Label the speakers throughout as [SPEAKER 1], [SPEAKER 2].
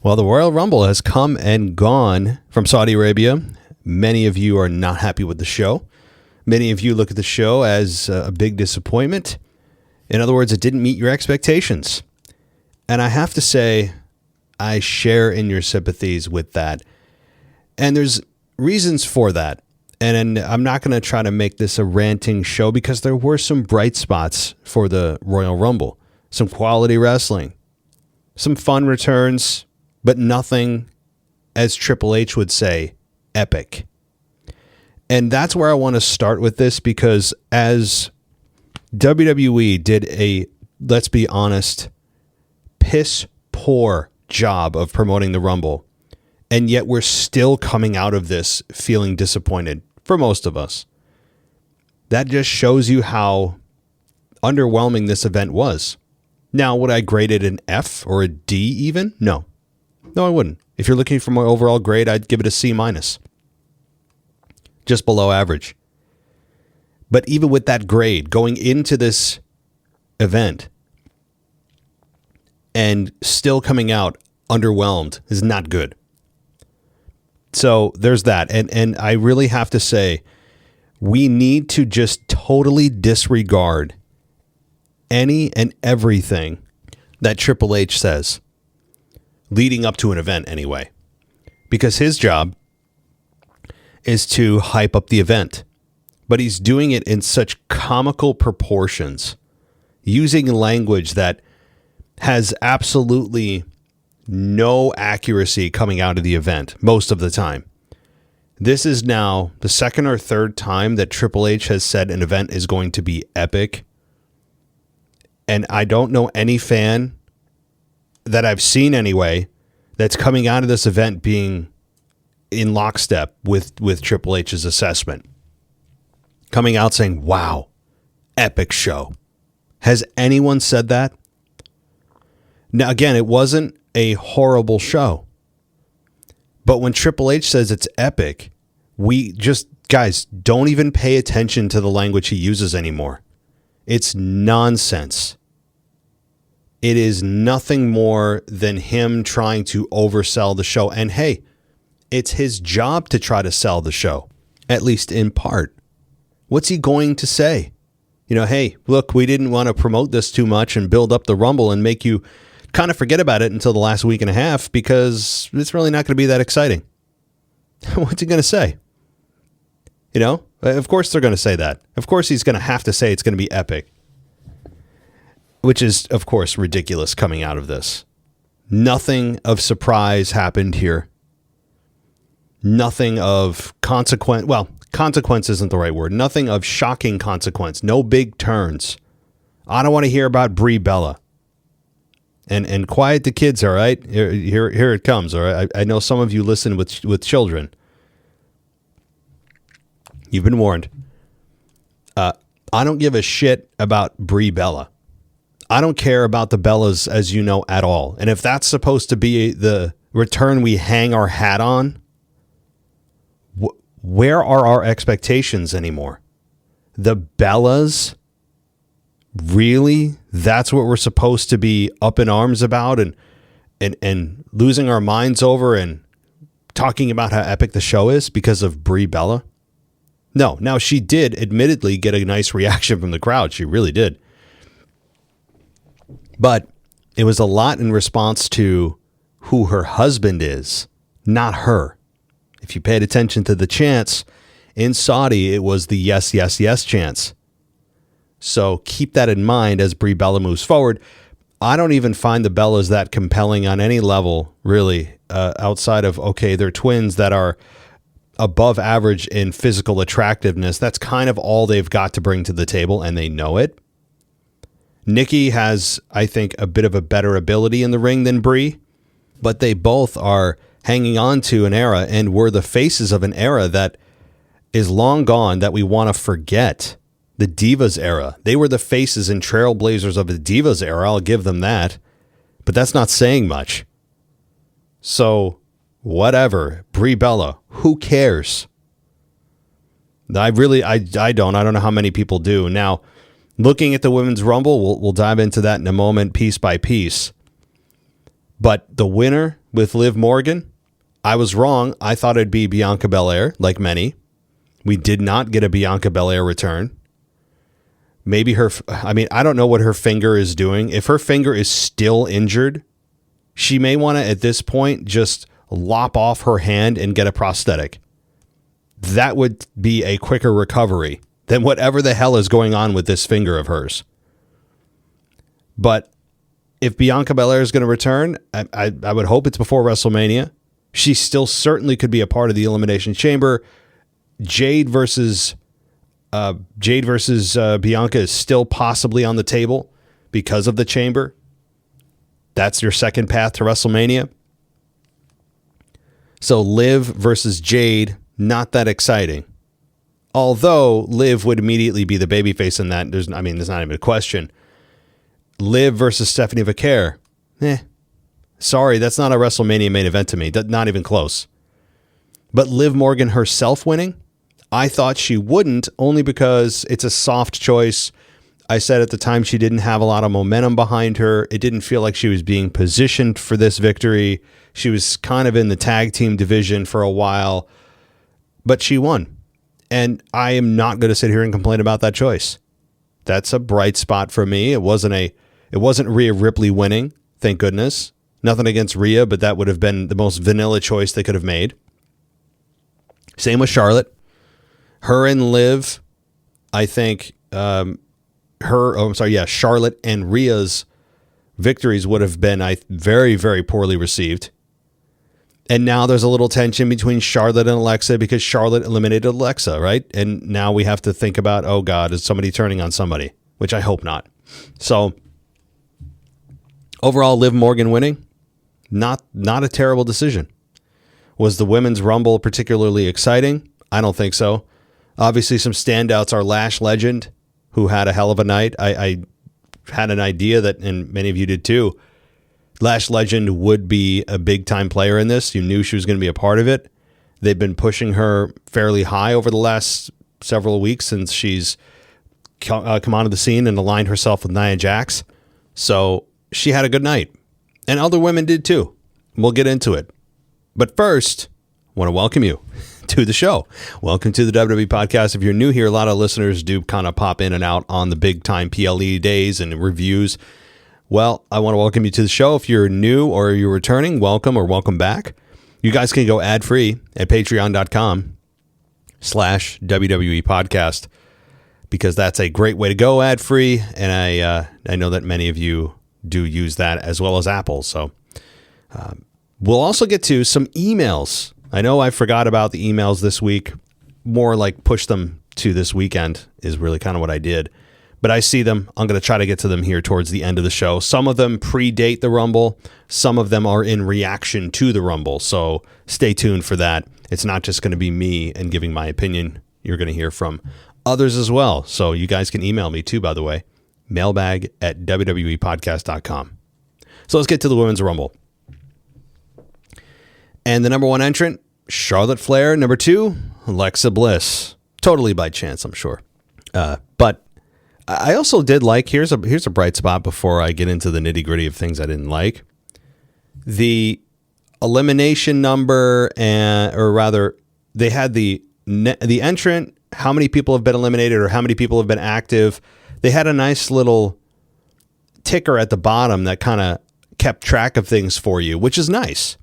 [SPEAKER 1] Well, the Royal Rumble has come and gone from Saudi Arabia. Many of you are not happy with the show. Many of you look at the show as a big disappointment. In other words, it didn't meet your expectations. And I have to say, I share in your sympathies with that. And there's reasons for that. And I'm not going to try to make this a ranting show because there were some bright spots for the Royal Rumble. Some quality wrestling. Some fun returns. But nothing, as Triple H would say, epic. And that's where I want to start with this because as WWE did a, let's be honest, piss poor job of promoting the Rumble, and yet we're still coming out of this feeling disappointed for most of us. That just shows you how underwhelming this event was. Now, would I grade it an F or a D even? No, I wouldn't. If you're looking for my overall grade, I'd give it a C-. Just below average. But even with that grade, going into this event and still coming out underwhelmed is not good. So there's that. And I really have to say, we need to just totally disregard any and everything that Triple H says, leading up to an event anyway. Because his job is to hype up the event. But he's doing it in such comical proportions, using language that has absolutely no accuracy coming out of the event most of the time. This is now the second or third time that Triple H has said an event is going to be epic. And I don't know any fan that I've seen anyway that's coming out of this event being in lockstep with Triple H's assessment. Coming out saying, wow, epic show. Has anyone said that? Now, again, it wasn't a horrible show. But when Triple H says it's epic, we just, guys, don't even pay attention to the language he uses anymore. It's nonsense. It is nothing more than him trying to oversell the show. And hey, it's his job to try to sell the show, at least in part. What's he going to say? You know, hey, look, we didn't want to promote this too much and build up the Rumble and make you kind of forget about it until the last week and a half because it's really not going to be that exciting. What's he going to say? You know, of course they're going to say that. Of course he's going to have to say it's going to be epic. Which is, of course, ridiculous coming out of this. Nothing of surprise happened here. Nothing of consequence. Well, consequence isn't the right word. Nothing of shocking consequence. No big turns. I don't want to hear about Brie Bella. And quiet the kids, all right? Here it comes, all right? I know some of you listen with children. You've been warned. I don't give a shit about Brie Bella. I don't care about the Bellas, as you know, at all. And if that's supposed to be the return we hang our hat on, where are our expectations anymore? The Bellas? Really? That's what we're supposed to be up in arms about and losing our minds over and talking about how epic the show is because of Brie Bella? No. Now, she did admittedly get a nice reaction from the crowd. She really did. But it was a lot in response to who her husband is, not her. If you paid attention to the chants in Saudi, it was the yes, yes, yes chants. So keep that in mind as Brie Bella moves forward. I don't even find the Bellas that compelling on any level, really, outside of, okay, they're twins that are above average in physical attractiveness. That's kind of all they've got to bring to the table, and they know it. Nikki has, I think, a bit of a better ability in the ring than Brie, but they both are hanging on to an era and were the faces of an era that is long gone that we want to forget. The Divas era. They were the faces and trailblazers of the Divas era. I'll give them that. But that's not saying much. So, whatever. Brie Bella. Who cares? I don't. I don't know how many people do. Now, looking at the Women's Rumble, we'll dive into that in a moment, piece by piece. But the winner with Liv Morgan. I was wrong. I thought it'd be Bianca Belair, like many. We did not get a Bianca Belair return. Maybe I don't know what her finger is doing. If her finger is still injured, she may want to, at this point, just lop off her hand and get a prosthetic. That would be a quicker recovery than whatever the hell is going on with this finger of hers. But if Bianca Belair is going to return, I would hope it's before WrestleMania. She still certainly could be a part of the Elimination Chamber. Jade versus Bianca is still possibly on the table because of the Chamber. That's your second path to WrestleMania. So Liv versus Jade, not that exciting. Although Liv would immediately be the babyface in that. There's not even a question. Liv versus Stephanie Vaquer. Sorry, that's not a WrestleMania main event to me. Not even close. But Liv Morgan herself winning, I thought she wouldn't, only because it's a soft choice. I said at the time she didn't have a lot of momentum behind her. It didn't feel like she was being positioned for this victory. She was kind of in the tag team division for a while, but she won. And I am not going to sit here and complain about that choice. That's a bright spot for me. It wasn't Rhea Ripley winning, thank goodness. Nothing against Rhea, but that would have been the most vanilla choice they could have made. Same with Charlotte. Her and Liv, I think, Charlotte and Rhea's victories would have been very, very poorly received. And now there's a little tension between Charlotte and Alexa because Charlotte eliminated Alexa, right? And now we have to think about, oh God, is somebody turning on somebody? Which I hope not. So overall, Liv Morgan winning, not a terrible decision. Was the Women's Rumble particularly exciting? I don't think so. Obviously, some standouts are Lash Legend, who had a hell of a night. I had an idea that, and many of you did too, Lash Legend would be a big-time player in this. You knew she was going to be a part of it. They've been pushing her fairly high over the last several weeks since she's come onto the scene and aligned herself with Nia Jax. So she had a good night. And other women did too. We'll get into it. But first, I want to welcome you to the show. Welcome to the WWE Podcast. If you're new here, a lot of listeners do kind of pop in and out on the big-time PLE days and reviews. Well, I want to welcome you to the show. If you're new or you're returning, welcome or welcome back. You guys can go ad-free at patreon.com/WWE Podcast because that's a great way to go ad-free. And I know that many of you do use that as well as Apple. So we'll also get to some emails. I know I forgot about the emails this week. More like push them to this weekend is really kind of what I did. But I see them. I'm going to try to get to them here towards the end of the show. Some of them predate the Rumble. Some of them are in reaction to the Rumble. So stay tuned for that. It's not just going to be me and giving my opinion. You're going to hear from others as well. So you guys can email me too, by the way. mailbag@wwepodcast.com. So let's get to the Women's Rumble. And the number one entrant, Charlotte Flair. Number two, Alexa Bliss. Totally by chance, I'm sure. But I also did like, here's a bright spot before I get into the nitty gritty of things I didn't like. The elimination number, or rather, they had the entrant, how many people have been eliminated or how many people have been active. They had a nice little ticker at the bottom that kind of kept track of things for you, which is nice.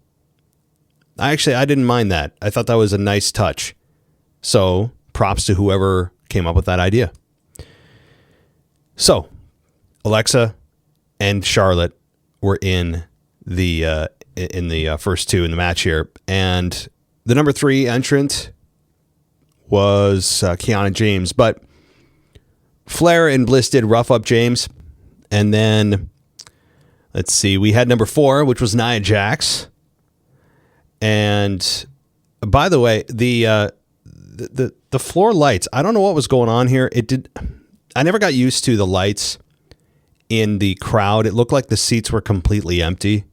[SPEAKER 1] I didn't mind that. I thought that was a nice touch. So props to whoever came up with that idea. So Alexa and Charlotte were in the first two in the match here. And the number three entrant was Kiana James. But Flair and Bliss did rough up James. And then, let's see, we had number four, which was Nia Jax. And by the way, the floor lights, I don't know what was going on here. I never got used to the lights in the crowd. It looked like the seats were completely empty.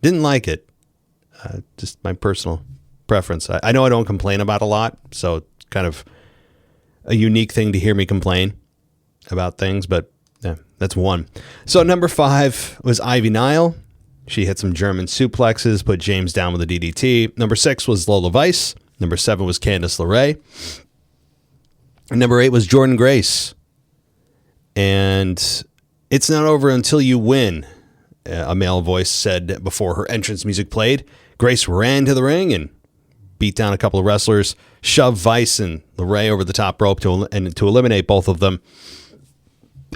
[SPEAKER 1] Didn't like it. Just my personal preference. I know I don't complain about a lot, so it's kind of a unique thing to hear me complain about things, but yeah, that's one. So number five was Ivy Nile. She hit some German suplexes, put James down with a DDT. Number 6 was Lola Vice. Number 7 was Candice LeRae. And number 8 was Jordan Grace. And it's not over until you win, a male voice said before her entrance music played. Grace ran to the ring and beat down a couple of wrestlers, shoved Vice and LeRae over the top rope to eliminate both of them.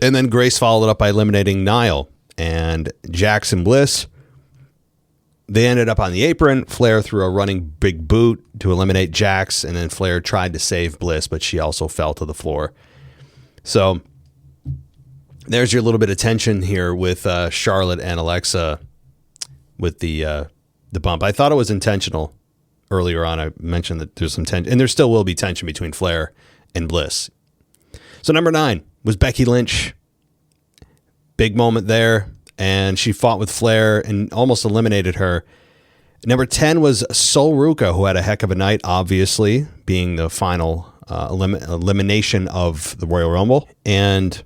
[SPEAKER 1] And then Grace followed it up by eliminating Nile and Jackson Bliss. They ended up on the apron. Flair threw a running big boot to eliminate Jax, and then Flair tried to save Bliss, but she also fell to the floor. So there's your little bit of tension here with Charlotte and Alexa with the bump. I thought it was intentional. Earlier on, I mentioned that there's some tension, and there still will be tension between Flair and Bliss. So number 9 was Becky Lynch. Big moment there, and she fought with Flair and almost eliminated her. Number 10 was Sol Ruca, who had a heck of a night, obviously, being the final elimination of the Royal Rumble. And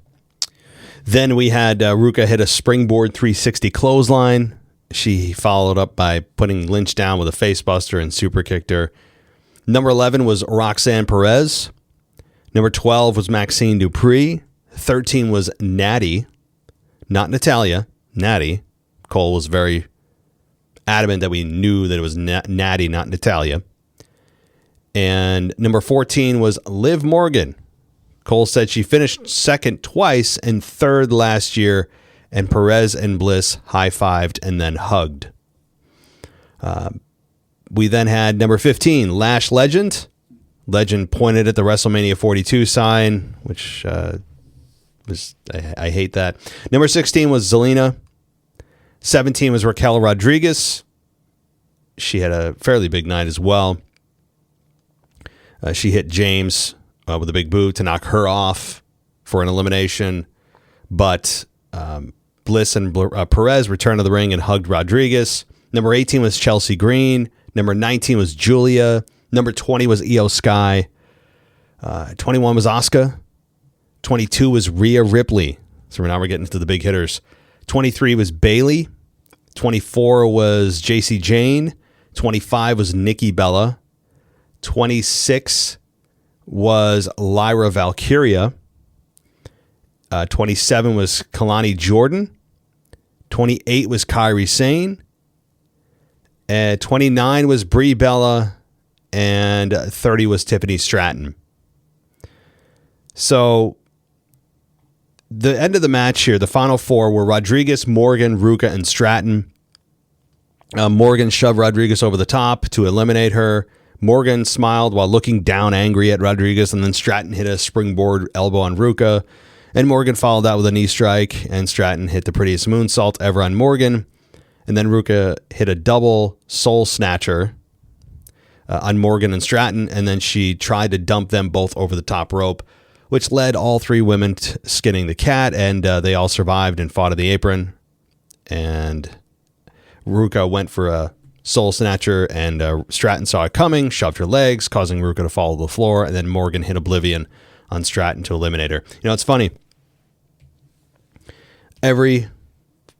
[SPEAKER 1] then we had Ruca hit a springboard 360 clothesline. She followed up by putting Lynch down with a facebuster and super kicked her. Number 11 was Roxanne Perez. Number 12 was Maxine Dupree. 13 was Natty, not Natalia, Natty. Cole was very adamant that we knew that it was Natty, not Natalia. And number 14 was Liv Morgan. Cole said she finished second twice and third last year, and Perez and Bliss high-fived and then hugged. We then had number 15, Lash Legend. Legend pointed at the WrestleMania 42 sign, which I hate that. Number 16 was Zelina. 17 was Raquel Rodriguez. She had a fairly big night as well. She hit James with a big boot to knock her off for an elimination, but Bliss and Perez returned to the ring and hugged Rodriguez. Number 18 was Chelsea Green. Number 19 was Julia. Number 20 was Io Sky. 21 was Asuka. 22 was Rhea Ripley. So now we're getting to the big hitters. 23 was Bayley. 24 was JC Jane. 25 was Nikki Bella. 26 was Lyra Valkyria. 27 was Kalani Jordan. 28 was Kairi Sane. 29 was Brie Bella. And 30 was Tiffany Stratton. So the end of the match here, the final 4 were Rodriguez, Morgan, Ruca, and Stratton. Morgan shoved Rodriguez over the top to eliminate her. Morgan smiled while looking down angry at Rodriguez, and then Stratton hit a springboard elbow on Ruca. And Morgan followed that with a knee strike, and Stratton hit the prettiest moonsault ever on Morgan. And then Ruca hit a double soul snatcher on Morgan and Stratton, and then she tried to dump them both over the top rope, which led all 3 women to skinning the cat, and they all survived and fought at the apron. And Ruca went for a soul snatcher, and Stratton saw it coming, shoved her legs, causing Ruca to fall to the floor, and then Morgan hit Oblivion on Stratton to eliminate her. You know, it's funny. Every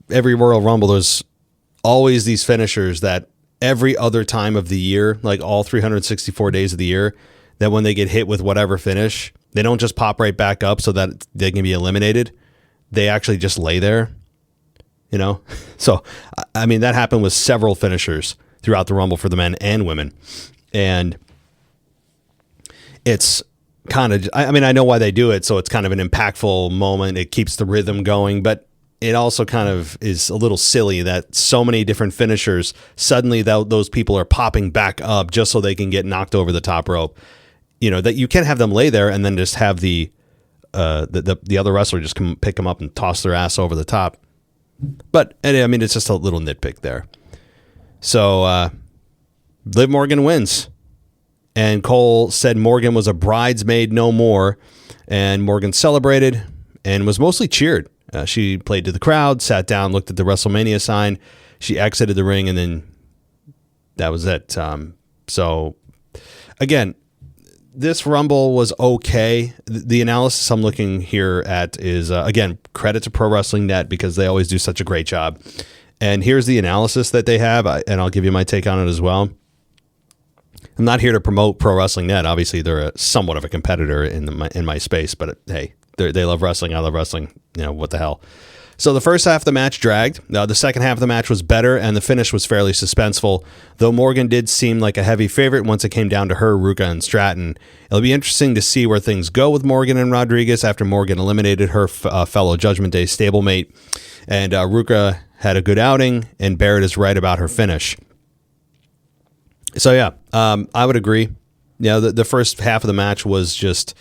[SPEAKER 1] Royal Rumble, there's always these finishers that every other time of the year, like all 364 days of the year, that when they get hit with whatever finish, they don't just pop right back up so that they can be eliminated. They actually just lay there, you know? So, I mean, that happened with several finishers throughout the Rumble for the men and women. And it's kind of, I mean, I know why they do it. So it's kind of an impactful moment. It keeps the rhythm going, but it also kind of is a little silly that so many different finishers, suddenly those people are popping back up just so they can get knocked over the top rope. You know, that you can't have them lay there and then just have the other wrestler just come pick them up and toss their ass over the top. But, I mean, it's just a little nitpick there. So, Liv Morgan wins. And Cole said Morgan was a bridesmaid no more. And Morgan celebrated and was mostly cheered. She played to the crowd, sat down, looked at the WrestleMania sign. She exited the ring, and then that was it. So, again, this Rumble was okay. The analysis I'm looking here at is, again, credit to Pro Wrestling Net because they always do such a great job. And here's the analysis that they have, and I'll give you my take on it as well. I'm not here to promote Pro Wrestling Net. Obviously, they're somewhat of a competitor in my space, but hey, they love wrestling. I love wrestling. What the hell? So the first half of the match dragged. The second half of the match was better, and the finish was fairly suspenseful, though Morgan did seem like a heavy favorite once it came down to her, Ruka, and Stratton. It'll be interesting to see where things go with Morgan and Rodriguez after Morgan eliminated her fellow Judgment Day stablemate, and Ruka had a good outing, and Barrett is right about her finish. So yeah, I would agree. The first half of the match was just...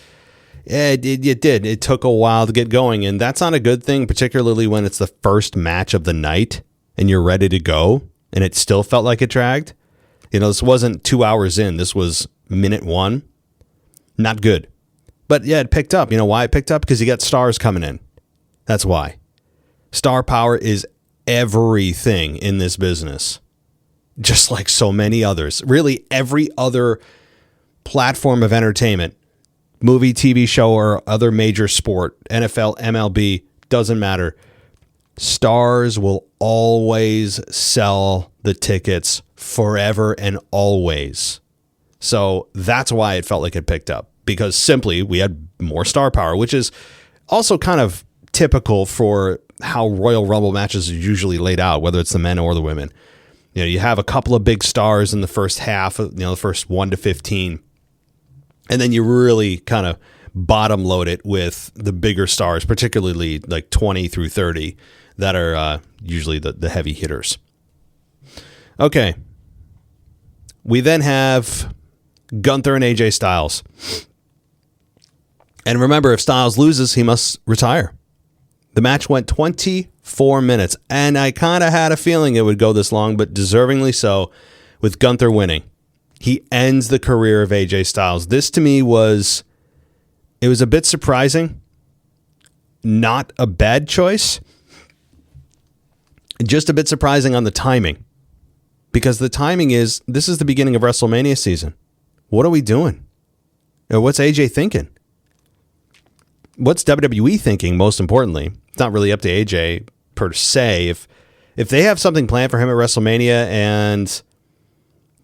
[SPEAKER 1] It did. It took a while to get going, and that's not a good thing, particularly when it's the first match of the night and you're ready to go, and it still felt like it dragged. This wasn't 2 hours in. This was minute 1. Not good. But yeah, it picked up. You know why it picked up? Because you got stars coming in. That's why. Star power is everything in this business, just like so many others. Really, every other platform of entertainment, movie, TV show, or other major sport, NFL, MLB, doesn't matter. Stars will always sell the tickets forever and always. So that's why it felt like it picked up, because simply we had more star power, which is also kind of typical for how Royal Rumble matches are usually laid out, whether it's the men or the women. You have a couple of big stars in the first half, the first 1 to 15. And then you really kind of bottom load it with the bigger stars, particularly like 20 through 30, that are usually the heavy hitters. Okay. We then have Gunther and AJ Styles. And remember, if Styles loses, he must retire. The match went 24 minutes, and I kind of had a feeling it would go this long, but deservingly so, with Gunther winning. He ends the career of AJ Styles. This to me was a bit surprising. Not a bad choice. Just a bit surprising on the timing. Because the timing is, this is the beginning of WrestleMania season. What are we doing? What's AJ thinking? What's WWE thinking, most importantly? It's not really up to AJ per se. If they have something planned for him at WrestleMania and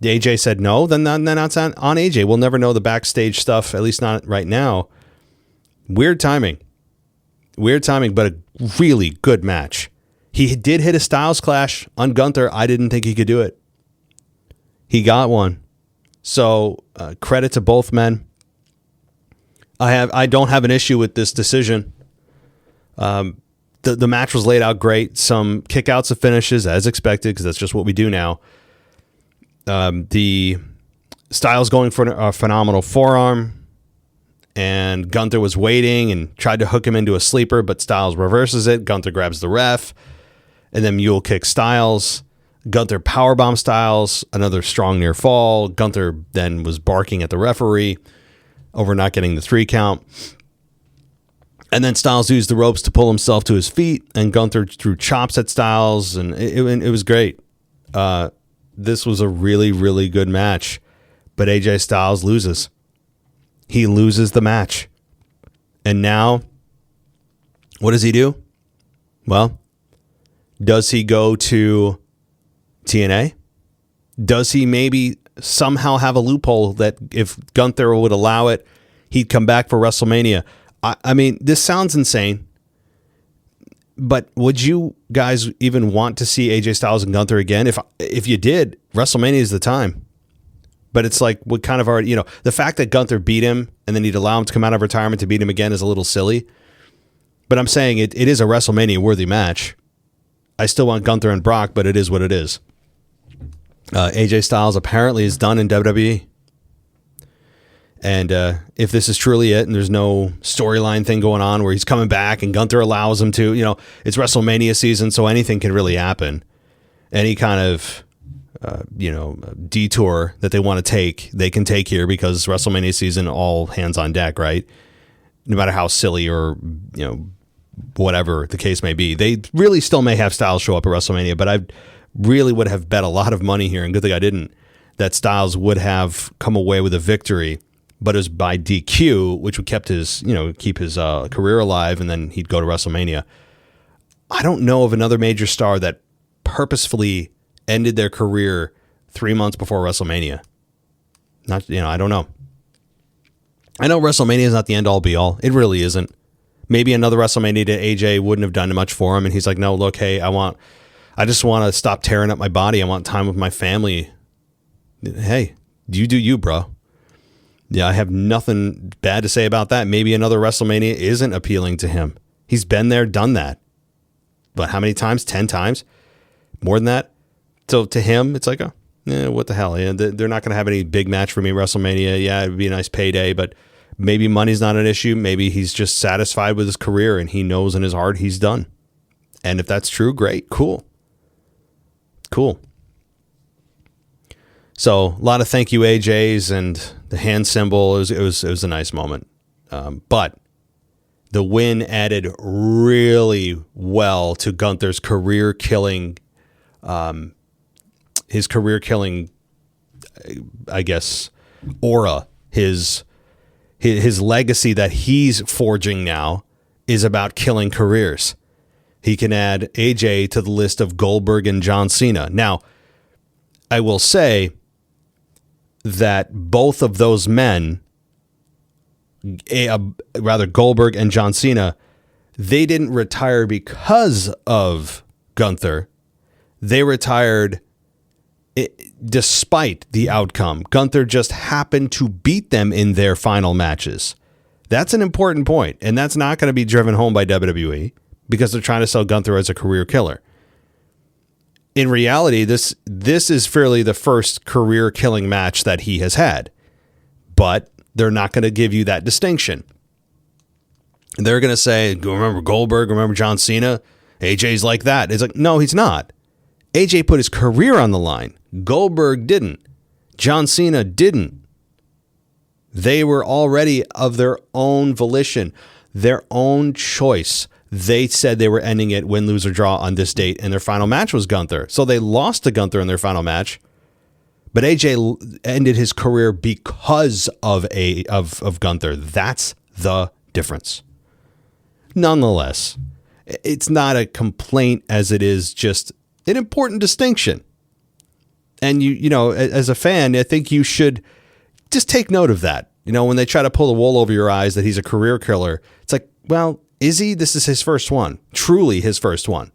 [SPEAKER 1] AJ said no, then it's on AJ. We'll never know the backstage stuff, at least not right now. Weird timing, but a really good match. He did hit a Styles Clash on Gunther. I didn't think he could do it. He got one. So credit to both men. I don't have an issue with this decision. The match was laid out great. Some kickouts of finishes as expected, because that's just what we do now. The Styles going for a phenomenal forearm, and Gunther was waiting and tried to hook him into a sleeper, but Styles reverses it. Gunther grabs the ref, and then mule kicks Styles. Gunther powerbomb Styles, another strong near fall. Gunther then was barking at the referee over not getting the 3 count. And then Styles used the ropes to pull himself to his feet, and Gunther threw chops at Styles, and it was great. This was a really, really good match, but AJ Styles loses. He loses the match. And now, what does he do? Well, does he go to TNA? Does he maybe somehow have a loophole that if Gunther would allow it, he'd come back for WrestleMania? I mean, this sounds insane. But would you guys even want to see AJ Styles and Gunther again? If you did, WrestleMania is the time. But it's like, what kind of already, the fact that Gunther beat him and then he'd allow him to come out of retirement to beat him again is a little silly. But I'm saying it is a WrestleMania worthy match. I still want Gunther and Brock, but it is what it is. AJ Styles apparently is done in WWE. And if this is truly it and there's no storyline thing going on where he's coming back and Gunther allows him to, it's WrestleMania season, so anything can really happen. Any kind of, detour that they want to take, they can take here, because WrestleMania season, all hands on deck, right? No matter how silly or, whatever the case may be. They really still may have Styles show up at WrestleMania, but I really would have bet a lot of money here, and good thing I didn't, that Styles would have come away with a victory. But it was by DQ, which would keep his career alive, and then he'd go to WrestleMania. I don't know of another major star that purposefully ended their career 3 months before WrestleMania. Not, I don't know. I know WrestleMania is not the end all be all. It really isn't. Maybe another WrestleMania that AJ wouldn't have done much for him. And he's like, no, look, hey, I just want to stop tearing up my body. I want time with my family. Hey, you do you, bro. Yeah, I have nothing bad to say about that. Maybe another WrestleMania isn't appealing to him. He's been there, done that. But how many times? 10 times? More than that? So to him, it's like, what the hell? Yeah, they're not going to have any big match for me at WrestleMania. Yeah, it'd be a nice payday, but maybe money's not an issue. Maybe he's just satisfied with his career and he knows in his heart he's done. And if that's true, great. Cool. So a lot of thank you AJs and the hand symbol. It was a nice moment. But the win added really well to Gunther's career killing, I guess, aura. His legacy that he's forging now is about killing careers. He can add AJ to the list of Goldberg and John Cena. Now, I will say that both of those men, rather Goldberg and John Cena, they didn't retire because of Gunther. They retired despite the outcome. Gunther just happened to beat them in their final matches. That's an important point, and that's not going to be driven home by WWE because they're trying to sell Gunther as a career killer. In reality, this is fairly the first career killing match that he has had, but they're not going to give you that distinction. They're going to say, remember Goldberg, remember John Cena? AJ's like that. It's like, no, he's not. AJ put his career on the line. Goldberg didn't. John Cena didn't. They were already of their own volition, their own choice. They said they were ending it win, lose, or draw on this date, and their final match was Gunther. So they lost to Gunther in their final match, but AJ ended his career because of Gunther. That's the difference. Nonetheless, it's not a complaint as it is just an important distinction. And you know, as a fan, I think you should just take note of that. You know, when they try to pull the wool over your eyes that he's a career killer, it's like, well, is he? This is his first one. Truly his first one.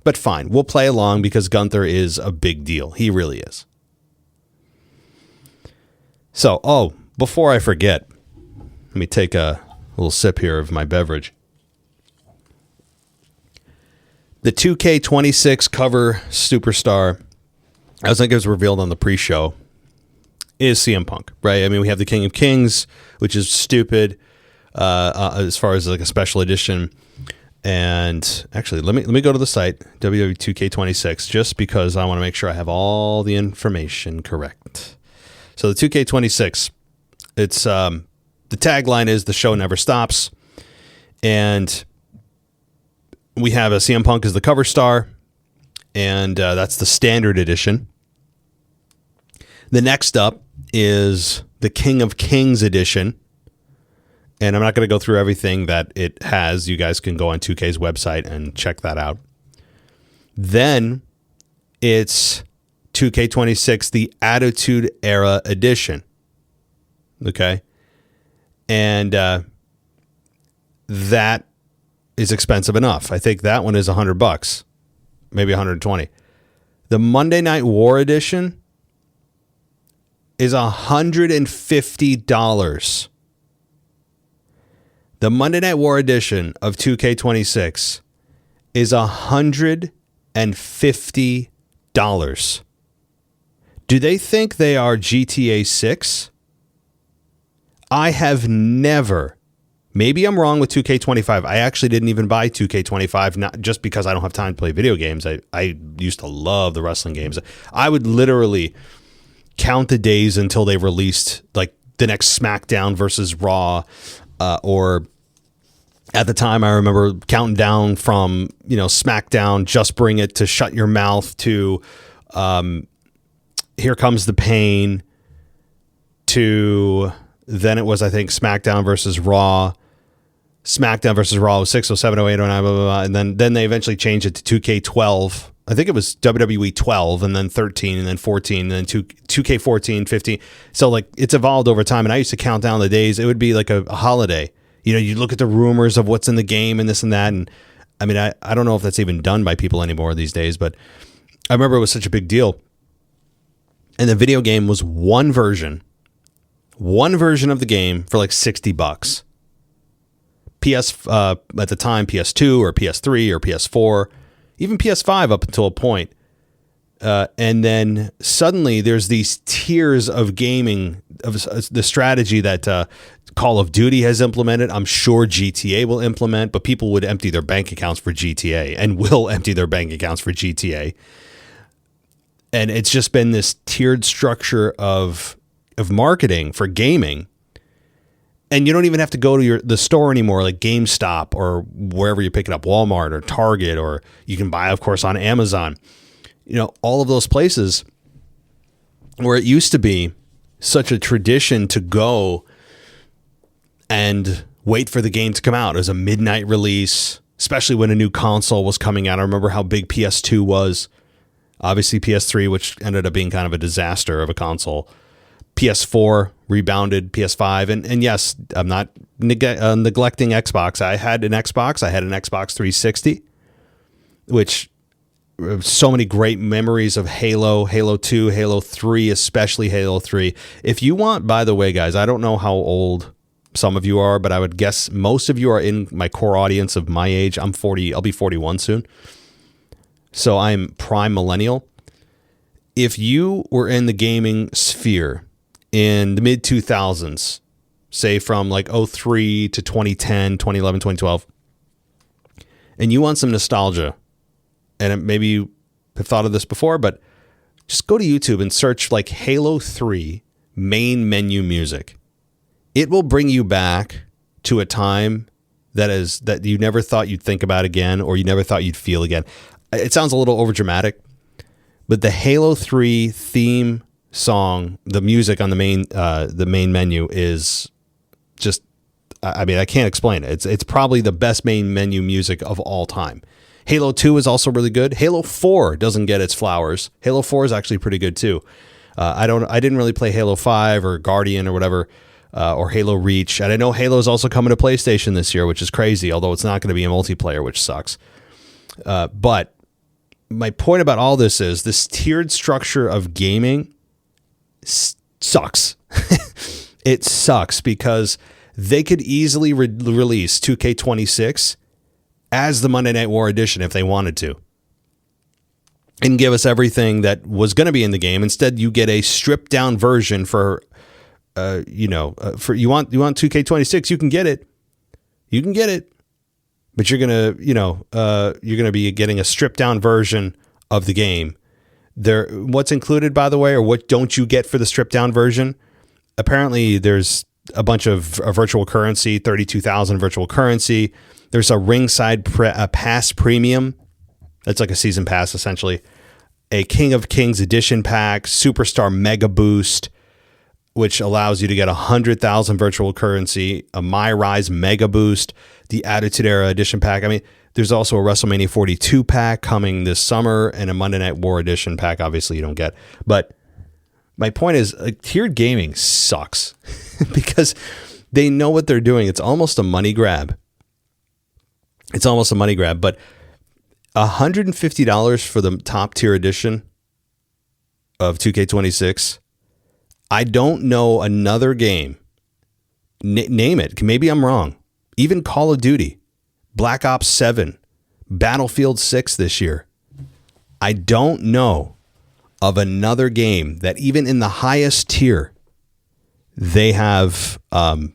[SPEAKER 1] But fine, we'll play along because Gunther is a big deal. He really is. So, before I forget, let me take a little sip here of my beverage. The 2K26 cover superstar, I think it was revealed on the pre-show, is CM Punk, right? I mean, we have the King of Kings, which is stupid. As far as like a special edition, and actually let me go to the site WWE 2K26 just because I want to make sure I have all the information correct. So the 2K26, it's the tagline is "The show never stops," and we have a CM Punk as the cover star, and that's the standard edition. The next up is the King of Kings edition. And I'm not going to go through everything that it has. You guys can go on 2K's website and check that out. Then it's 2K26, the Attitude Era Edition. Okay. And that is expensive enough. I think that one is $100, maybe $120. The Monday Night War Edition is $150. The Monday Night War edition of 2K26 is $150. Do they think they are GTA 6? I have never, maybe I'm wrong with 2K25. I actually didn't even buy 2K25, not just because I don't have time to play video games. I used to love the wrestling games. I would literally count the days until they released like the next SmackDown versus Raw. Or at the time, I remember counting down from, SmackDown, Just Bring It, to Shut Your Mouth, to Here Comes the Pain, to then it was, I think, SmackDown versus Raw. SmackDown versus Raw was 6, 7, 8, 9, blah, blah, blah. And then they eventually changed it to 2K12. I think it was WWE 12 and then 13 and then 14 and then 2K14, 15. So like it's evolved over time. And I used to count down the days. It would be like a holiday. You know, you look at the rumors of what's in the game and this and that. And I mean, I don't know if that's even done by people anymore these days, but I remember it was such a big deal. And the video game was one version of the game for like $60. At the time, PS2 or PS3 or PS4, even PS5 up until a point. And then suddenly there's these tiers of gaming, of the strategy that Call of Duty has implemented. I'm sure GTA will implement, but people would empty their bank accounts for GTA and will empty their bank accounts for GTA. And it's just been this tiered structure of marketing for gaming. And you don't even have to go to the store anymore, like GameStop or wherever you pick it up, Walmart or Target, or you can buy, of course, on Amazon. You know, all of those places where it used to be such a tradition to go and wait for the game to come out. It was a midnight release, especially when a new console was coming out. I remember how big PS2 was. Obviously PS3, which ended up being kind of a disaster of a console. PS4 rebounded, PS5. And yes, I'm not neglecting Xbox. I had an Xbox. I had an Xbox 360, which so many great memories of Halo, Halo 2, Halo 3, especially Halo 3. If you want, by the way, guys, I don't know how old some of you are, but I would guess most of you are in my core audience of my age. I'm 40. I'll be 41 soon. So I'm prime millennial. If you were in the gaming sphere in the mid 2000s, say from like 03 to 2010, 2011, 2012, and you want some nostalgia, and maybe you have thought of this before, but just go to YouTube and search like Halo 3 main menu music. It will bring you back to a time that you never thought you'd think about again, or you never thought you'd feel again. It sounds a little overdramatic, but the Halo 3 theme song, the music on the main menu is just, I mean, I can't explain it. It's probably the best main menu music of all time. Halo 2 is also really good. Halo 4 doesn't get its flowers. Halo 4 is actually pretty good too. I didn't really play Halo 5 or Guardian or whatever, or Halo Reach. And I know Halo is also coming to PlayStation this year, which is crazy, although it's not going to be a multiplayer, which sucks. But my point about all this is this tiered structure of gaming sucks. It sucks because they could easily release 2K26 as the Monday Night War edition if they wanted to, and give us everything that was going to be in the game. Instead, you get a stripped down version for you want 2K26, you can get it. But you're gonna be getting a stripped down version of the game. What's included, by the way, or what don't you get for the stripped down version? Apparently, there's a bunch of virtual currency, 32,000 virtual currency. There's a ringside pass premium. That's like a season pass, essentially. A King of Kings edition pack, Superstar Mega Boost, which allows you to get 100,000 virtual currency, a My Rise Mega Boost, the Attitude Era edition pack. I mean, there's also a WrestleMania 42 pack coming this summer, and a Monday Night War edition pack. Obviously, you don't get. But my point is, tiered gaming sucks because they know what they're doing. It's almost a money grab. But $150 for the top tier edition of 2K26. I don't know another game. Name it. Maybe I'm wrong. Even Call of Duty, Black Ops 7, Battlefield 6 this year. I don't know of another game that even in the highest tier they have had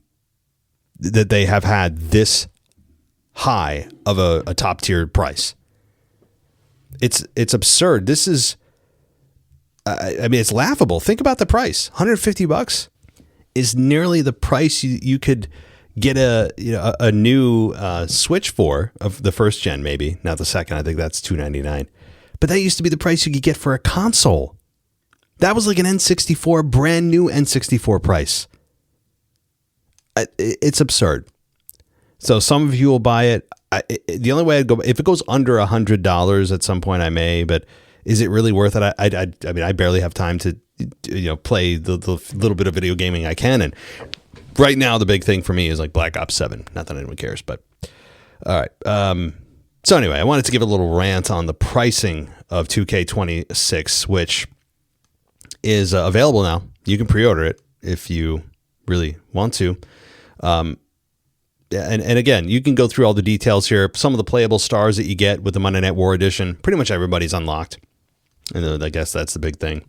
[SPEAKER 1] this high of a top tier price. It's absurd. This is, I mean, it's laughable. Think about the price. $150 is nearly the price you could get a new Switch for, of the first gen, maybe not the second. I think that's $299. But that used to be the price you could get for a console. That was like an N64, brand new N64 price. It's absurd. So some of you will buy it. The only way I'd go, if it goes under $100 at some point, I may, but is it really worth it? I mean, I barely have time to, play the little bit of video gaming I can. And right now, the big thing for me is like Black Ops 7. Not that anyone cares, but all right. So anyway, I wanted to give a little rant on the pricing of 2K26, which is available now. You can pre-order it if you really want to. And again, you can go through all the details here. Some of the playable stars that you get with the Monday Night War edition, pretty much everybody's unlocked. And I guess that's the big thing.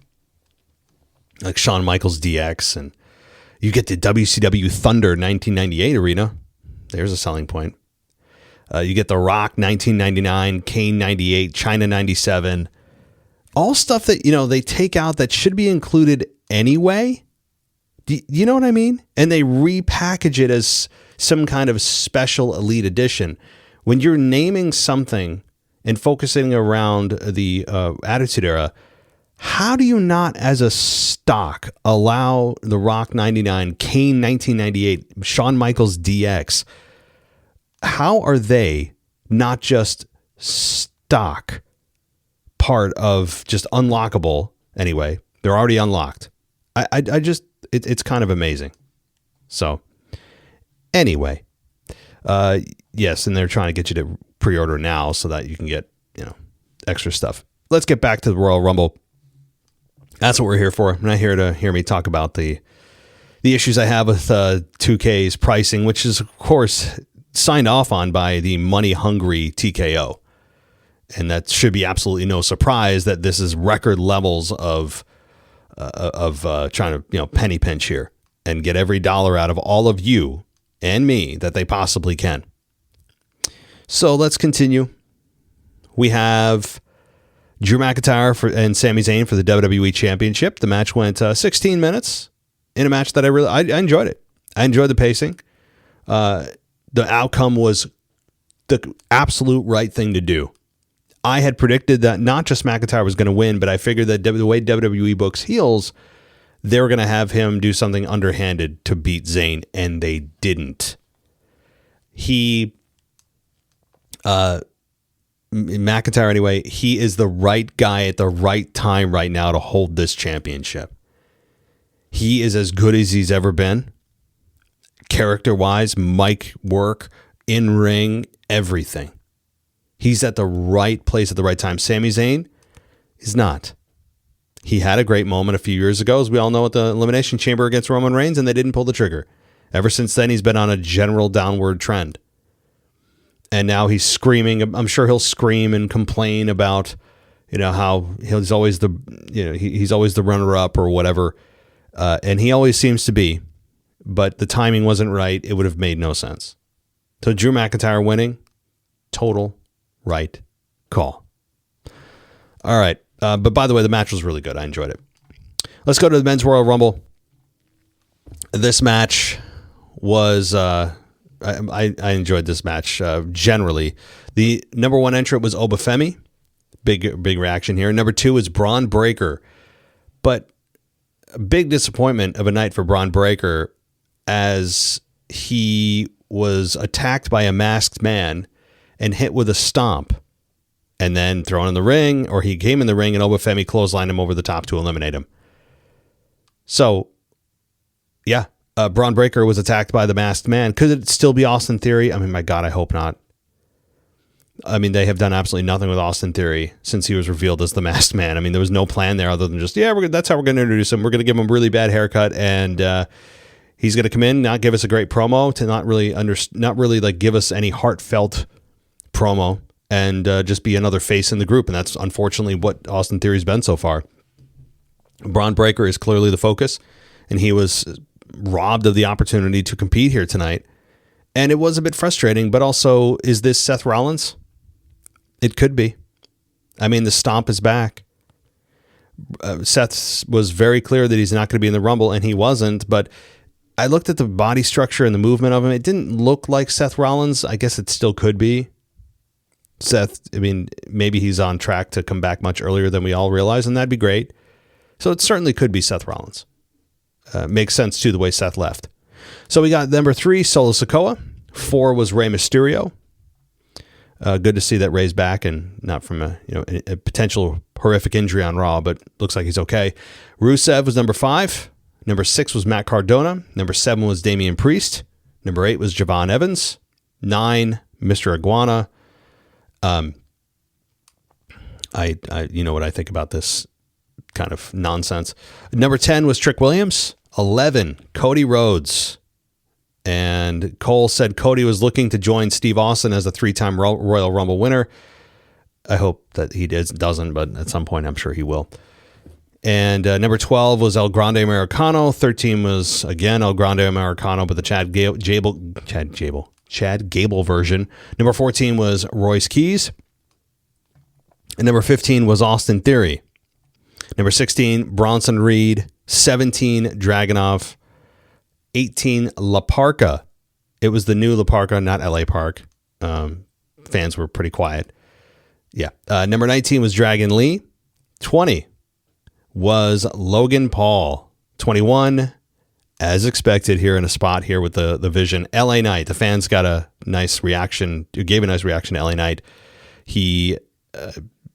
[SPEAKER 1] Like Shawn Michaels DX, and you get the WCW Thunder 1998 arena. There's a selling point. You get The Rock 1999, Kane 98, China 97. All stuff that, they take out that should be included anyway. Do you know what I mean? And they repackage it as some kind of special elite edition. When you're naming something and focusing around the Attitude Era, how do you not, as a stock, allow The Rock 99, Kane 1998, Shawn Michaels DX? How are they not just stock part of just unlockable? Anyway, they're already unlocked. I just, it's kind of amazing. So anyway, yes, and they're trying to get you to pre-order now so that you can get, extra stuff. Let's get back to the Royal Rumble. That's what we're here for. I'm not here to hear me talk about the issues I have with 2K's pricing, which is, of course, signed off on by the money-hungry TKO. And that should be absolutely no surprise that this is record levels of trying to, penny pinch here and get every dollar out of all of you and me that they possibly can. So let's continue. We have Drew McIntyre and Sami Zayn for the WWE Championship. The match went 16 minutes in a match that I enjoyed it. I enjoyed the pacing. The outcome was the absolute right thing to do. I had predicted that not just McIntyre was going to win, but I figured that the way WWE books heels, they were going to have him do something underhanded to beat Zayn, and they didn't. McIntyre, anyway, he is the right guy at the right time right now to hold this championship. He is as good as he's ever been. Character-wise, mic work, in-ring, everything. He's at the right place at the right time. Sami Zayn is not. He had a great moment a few years ago, as we all know, at the Elimination Chamber against Roman Reigns, and they didn't pull the trigger. Ever since then, he's been on a general downward trend. And now he's screaming. I'm sure he'll scream and complain about, how he's always he's always the runner-up or whatever. And he always seems to be. But the timing wasn't right. It would have made no sense. So Drew McIntyre winning, total right call. All right. But by the way, the match was really good. I enjoyed it. Let's go to the Men's Royal Rumble. This match was, I enjoyed this match generally. The number one entrant was Obafemi. Big reaction here. Number two is Braun Breaker. But a big disappointment of a night for Braun Breaker, as he was attacked by a masked man and hit with a stomp and then thrown in the ring, or he came in the ring and Obafemi clotheslined him over the top to eliminate him. So, yeah, Braun Breaker was attacked by the masked man. Could it still be Austin Theory? I mean, my God, I hope not. I mean, they have done absolutely nothing with Austin Theory since he was revealed as the masked man. I mean, there was no plan there other than just, that's how we're going to introduce him. We're going to give him a really bad haircut, and he's going to come in, not give us a great promo, to not really like give us any heartfelt promo, and just be another face in the group. And that's unfortunately what Austin Theory's been so far. Braun Breaker is clearly the focus, and he was robbed of the opportunity to compete here tonight. And it was a bit frustrating, but also, is this Seth Rollins? It could be. I mean, the stomp is back. Seth was very clear that he's not going to be in the Rumble, and he wasn't, but I looked at the body structure and the movement of him. It didn't look like Seth Rollins. I guess it still could be. Seth, I mean, maybe he's on track to come back much earlier than we all realize, and that'd be great. So it certainly could be Seth Rollins. Makes sense, too, the way Seth left. So we got number 3, Solo Sikoa, 4 was Rey Mysterio. Good to see that Rey's back and not from a potential horrific injury on Raw, but looks like he's okay. Rusev was number 5. Number 6 was Matt Cardona. Number 7 was Damian Priest. Number 8 was Javon Evans. 9, Mr. Iguana. I you know what I think about this kind of nonsense. Number 10 was Trick Williams. 11, Cody Rhodes. And Cole said Cody was looking to join Steve Austin as a 3-time Royal Rumble winner. I hope that he doesn't, but at some point I'm sure he will. And number 12 was El Grande Americano. 13 was, again, El Grande Americano, but the Chad Gable version. Number 14 was Royce Keys. And number 15 was Austin Theory. Number 16, Bronson Reed. 17, Dragunov. 18, La Parka. It was the new La Parka, not LA Park. Fans were pretty quiet. Yeah. Number 19 was Dragon Lee. 20 was Logan Paul. 21, as expected here in a spot here with the Vision, LA Knight. The fans got a nice reaction, gave a nice reaction to LA Knight. He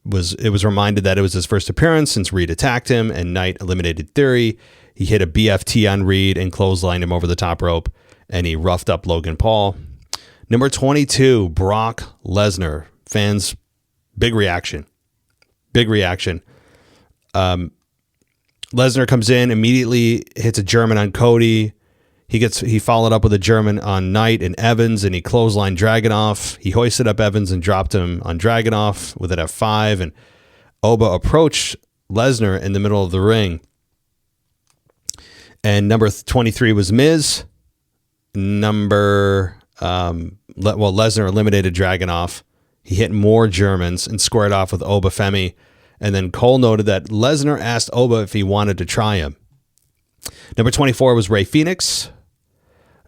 [SPEAKER 1] was reminded that it was his first appearance since Reed attacked him and Knight eliminated Theory. He hit a BFT on Reed and clotheslined him over the top rope, and he roughed up Logan Paul. Number 22, Brock Lesnar. Fans, big reaction. Big reaction. Lesnar comes in, immediately hits a German on Cody. He followed up with a German on Knight and Evans, and he clotheslined Dragunov. He hoisted up Evans and dropped him on Dragunov with an F5, and Oba approached Lesnar in the middle of the ring. And number 23 was Miz. Lesnar eliminated Dragunov. He hit more Germans and squared off with Oba Femi. And then Cole noted that Lesnar asked Oba if he wanted to try him. Number 24 was Rey Fenix.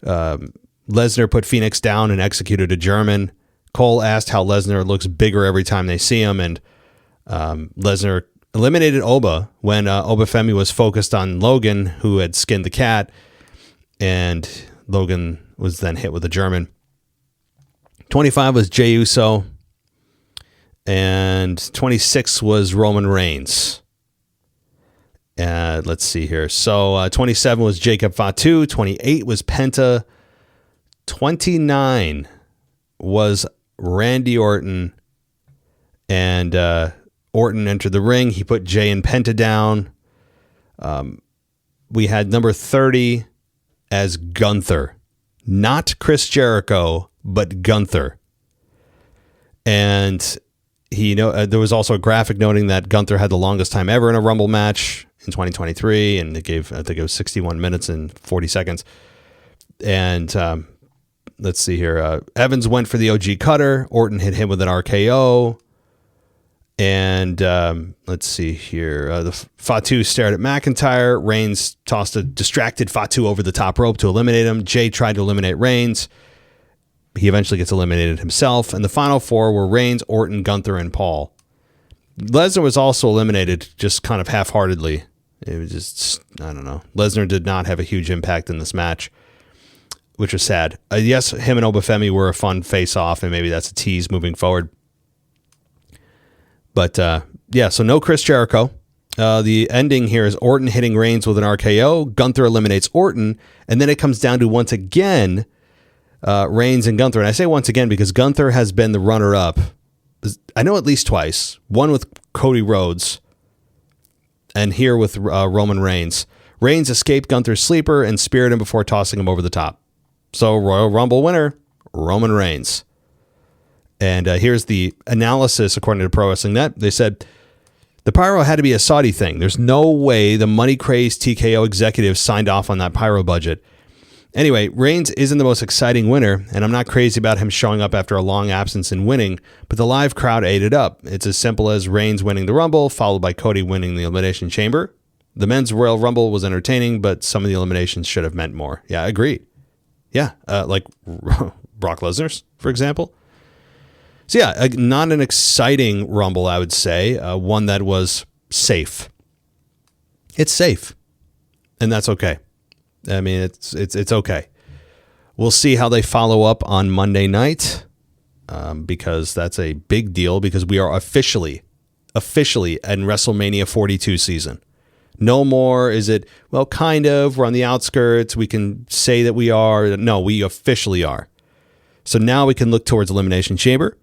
[SPEAKER 1] Lesnar put Phoenix down and executed a German. Cole asked how Lesnar looks bigger every time they see him, and Lesnar eliminated Oba when Oba Femi was focused on Logan, who had skinned the cat, and Logan was then hit with a German. 25 was Jey Uso, and 26 was Roman Reigns. Let's see here. So 27 was Jacob Fatu. 28 was Penta. 29 was Randy Orton. And Orton entered the ring. He put Jay and Penta down. We had number 30 as Gunther. Not Chris Jericho, but Gunther. And there was also a graphic noting that Gunther had the longest time ever in a Rumble match in 2023, and I think it was 61 minutes and 40 seconds. And let's see here. Evans went for the OG cutter. Orton hit him with an RKO. And let's see here. The Fatu stared at McIntyre. Reigns tossed a distracted Fatu over the top rope to eliminate him. Jay tried to eliminate Reigns. He eventually gets eliminated himself. And the final 4 were Reigns, Orton, Gunther, and Paul. Lesnar was also eliminated just kind of half-heartedly. It was just, I don't know. Lesnar did not have a huge impact in this match, which was sad. Yes, him and Oba Femi were a fun face-off, and maybe that's a tease moving forward. But, yeah, so no Chris Jericho. The ending here is Orton hitting Reigns with an RKO. Gunther eliminates Orton, and then it comes down to, once again, Reigns and Gunther. And I say once again because Gunther has been the runner-up, I know, at least twice. One with Cody Rhodes, and here with Roman Reigns. Reigns escaped Gunther's sleeper and speared him before tossing him over the top. So Royal Rumble winner, Roman Reigns. And here's the analysis according to Pro Wrestling Net. They said, the pyro had to be a Saudi thing. There's no way the money-crazed TKO executives signed off on that pyro budget. Anyway, Reigns isn't the most exciting winner, and I'm not crazy about him showing up after a long absence and winning, but the live crowd ate it up. It's as simple as Reigns winning the Rumble, followed by Cody winning the Elimination Chamber. The men's Royal Rumble was entertaining, but some of the eliminations should have meant more. Yeah, I agree. Yeah, like Brock Lesnar's, for example. So yeah, not an exciting Rumble, I would say. One that was safe. It's safe, and that's okay. I mean, it's okay. We'll see how they follow up on Monday night, because that's a big deal, because we are officially in WrestleMania 42 season. No more is it, well, kind of, we're on the outskirts, we can say that we are. No, we officially are. So now we can look towards Elimination Chamber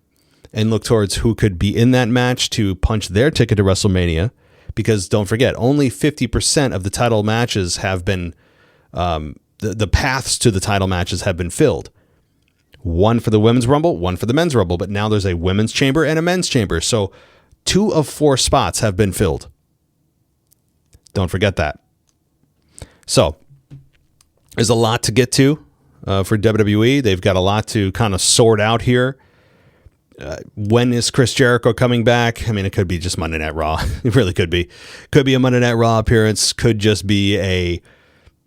[SPEAKER 1] and look towards who could be in that match to punch their ticket to WrestleMania, because don't forget, only 50% of the title matches have been, the paths to the title matches have been filled. One for the Women's Rumble, one for the Men's Rumble, but now there's a Women's Chamber and a Men's Chamber. So 2 of 4 spots have been filled. Don't forget that. So there's a lot to get to for WWE. They've got a lot to kind of sort out here. When is Chris Jericho coming back? I mean, it could be just Monday Night Raw. It really could be. Could be a Monday Night Raw appearance. Could just be a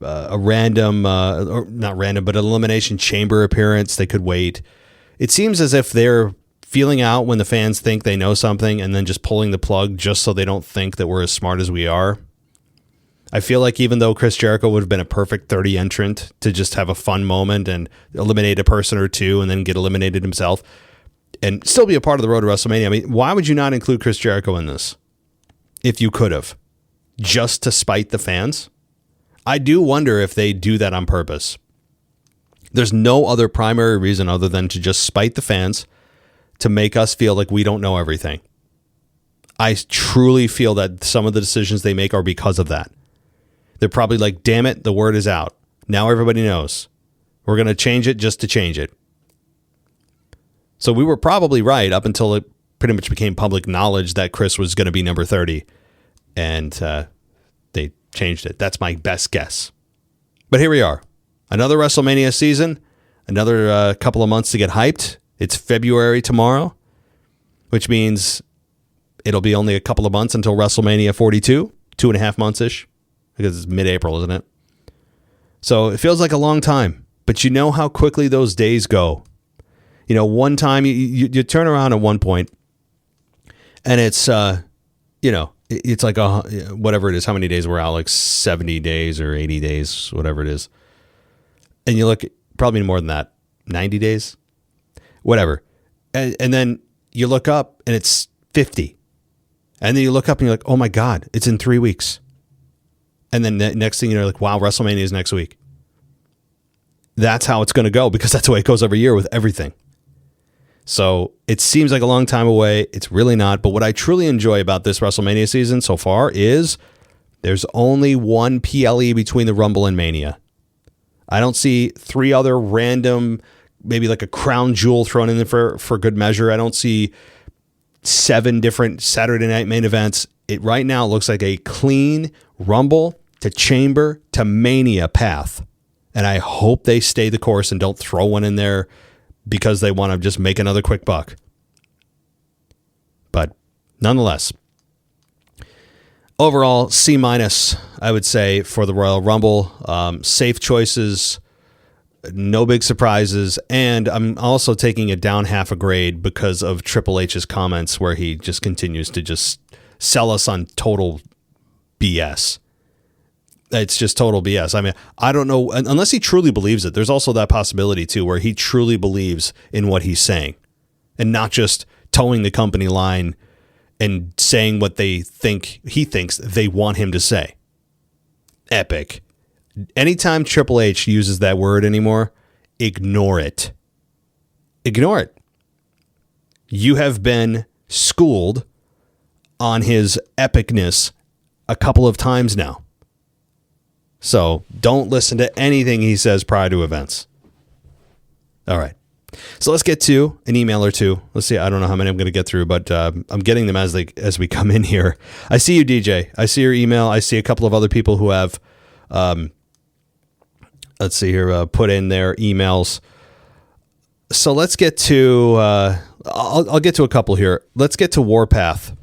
[SPEAKER 1] random, or not random, but an Elimination Chamber appearance. They could wait. It seems as if they're feeling out when the fans think they know something and then just pulling the plug just so they don't think that we're as smart as we are. I feel like even though Chris Jericho would have been a perfect 30 entrant to just have a fun moment and eliminate a person or two and then get eliminated himself and still be a part of the road to WrestleMania. I mean, why would you not include Chris Jericho in this if you could have? Just to spite the fans? I do wonder if they do that on purpose. There's no other primary reason other than to just spite the fans, to make us feel like we don't know everything. I truly feel that some of the decisions they make are because of that. They're probably like, damn it, the word is out. Now everybody knows. We're going to change it just to change it. So we were probably right up until it pretty much became public knowledge that Chris was going to be number 30. And they changed it. That's my best guess. But here we are. Another WrestleMania season. Another couple of months to get hyped. It's February tomorrow, which means it'll be only a couple of months until WrestleMania 42. 2.5 months-ish. Because it's mid-April, isn't it? So it feels like a long time. But you know how quickly those days go. You know, one time you turn around at one point and it's, it's like whatever it is, how many days we're out, like 70 days or 80 days, whatever it is. And you look, probably more than that, 90 days, whatever. And then you look up and it's 50. And then you look up and you're like, oh my God, it's in 3 weeks. And then next thing you know, like, wow, WrestleMania is next week. That's how it's going to go, because that's the way it goes every year with everything. So it seems like a long time away. It's really not. But what I truly enjoy about this WrestleMania season so far is there's only one PLE between the Rumble and Mania. I don't see 3 other random, maybe like a crown jewel thrown in there for good measure. I don't see 7 different Saturday night main events. It right now looks like a clean Rumble to Chamber to Mania path. And I hope they stay the course and don't throw one in there because they want to just make another quick buck. But nonetheless, overall, C-, I would say, for the Royal Rumble. Safe choices, no big surprises, and I'm also taking it down half a grade because of Triple H's comments where he just continues to just sell us on total BS. It's just total BS. I mean, I don't know, unless he truly believes it. There's also that possibility, too, where he truly believes in what he's saying and not just towing the company line and saying what he thinks they want him to say. Epic. Anytime Triple H uses that word anymore, ignore it. Ignore it. You have been schooled on his epicness a couple of times now. So don't listen to anything he says prior to events. All right. So let's get to an email or two. Let's see. I don't know how many I'm going to get through, but I'm getting them as we come in here. I see you, DJ. I see your email. I see a couple of other people who have, let's see here, put in their emails. So let's get to, I'll get to a couple here. Let's get to Warpath.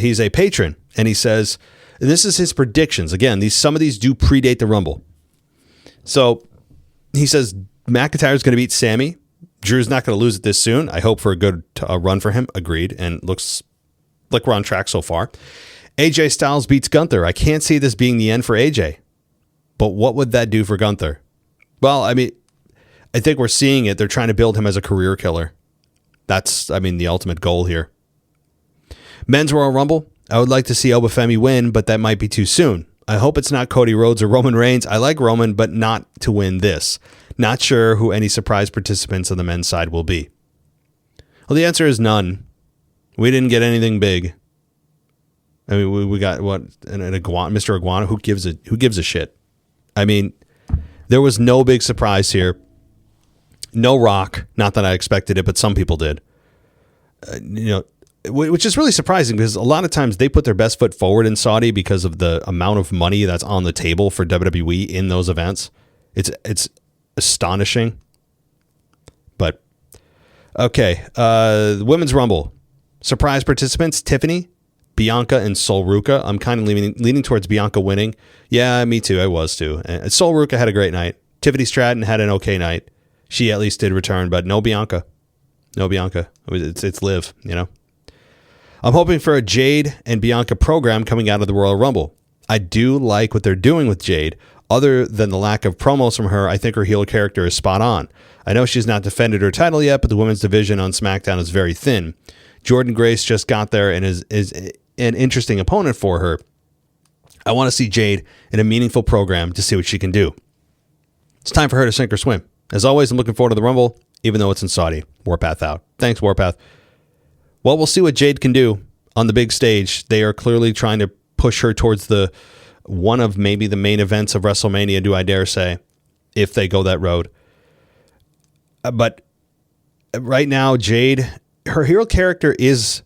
[SPEAKER 1] He's a patron, and he says, and this is his predictions. Again, some of these do predate the Rumble. So he says McIntyre's going to beat Sami. Drew's not going to lose it this soon. I hope for a good run for him. Agreed. And looks like we're on track so far. AJ Styles beats Gunther. I can't see this being the end for AJ. But what would that do for Gunther? Well, I mean, I think we're seeing it. They're trying to build him as a career killer. That's, I mean, the ultimate goal here. Men's Royal Rumble. I would like to see Obafemi win, but that might be too soon. I hope it's not Cody Rhodes or Roman Reigns. I like Roman, but not to win this. Not sure who any surprise participants on the men's side will be. Well, the answer is none. We didn't get anything big. I mean, we got what, an iguana, Mr. Iguana. Who gives a shit? I mean, there was no big surprise here. No Rock. Not that I expected it, but some people did. Which is really surprising because a lot of times they put their best foot forward in Saudi because of the amount of money that's on the table for WWE in those events. It's astonishing. But okay, the Women's Rumble. Surprise participants, Tiffany, Bianca, and Sol Ruka. I'm kind of leaning towards Bianca winning. Yeah, me too. I was too. And Sol Ruka had a great night. Tiffany Stratton had an okay night. She at least did return, but no Bianca. No Bianca. It's Liv, you know. I'm hoping for a Jade and Bianca program coming out of the Royal Rumble. I do like what they're doing with Jade. Other than the lack of promos from her, I think her heel character is spot on. I know she's not defended her title yet, but the women's division on SmackDown is very thin. Jordan Grace just got there and is an interesting opponent for her. I want to see Jade in a meaningful program to see what she can do. It's time for her to sink or swim. As always, I'm looking forward to the Rumble, even though it's in Saudi. Warpath out. Thanks, Warpath. Well, we'll see what Jade can do on the big stage. They are clearly trying to push her towards one of maybe the main events of WrestleMania, do I dare say, if they go that road. But right now, Jade, her hero character there's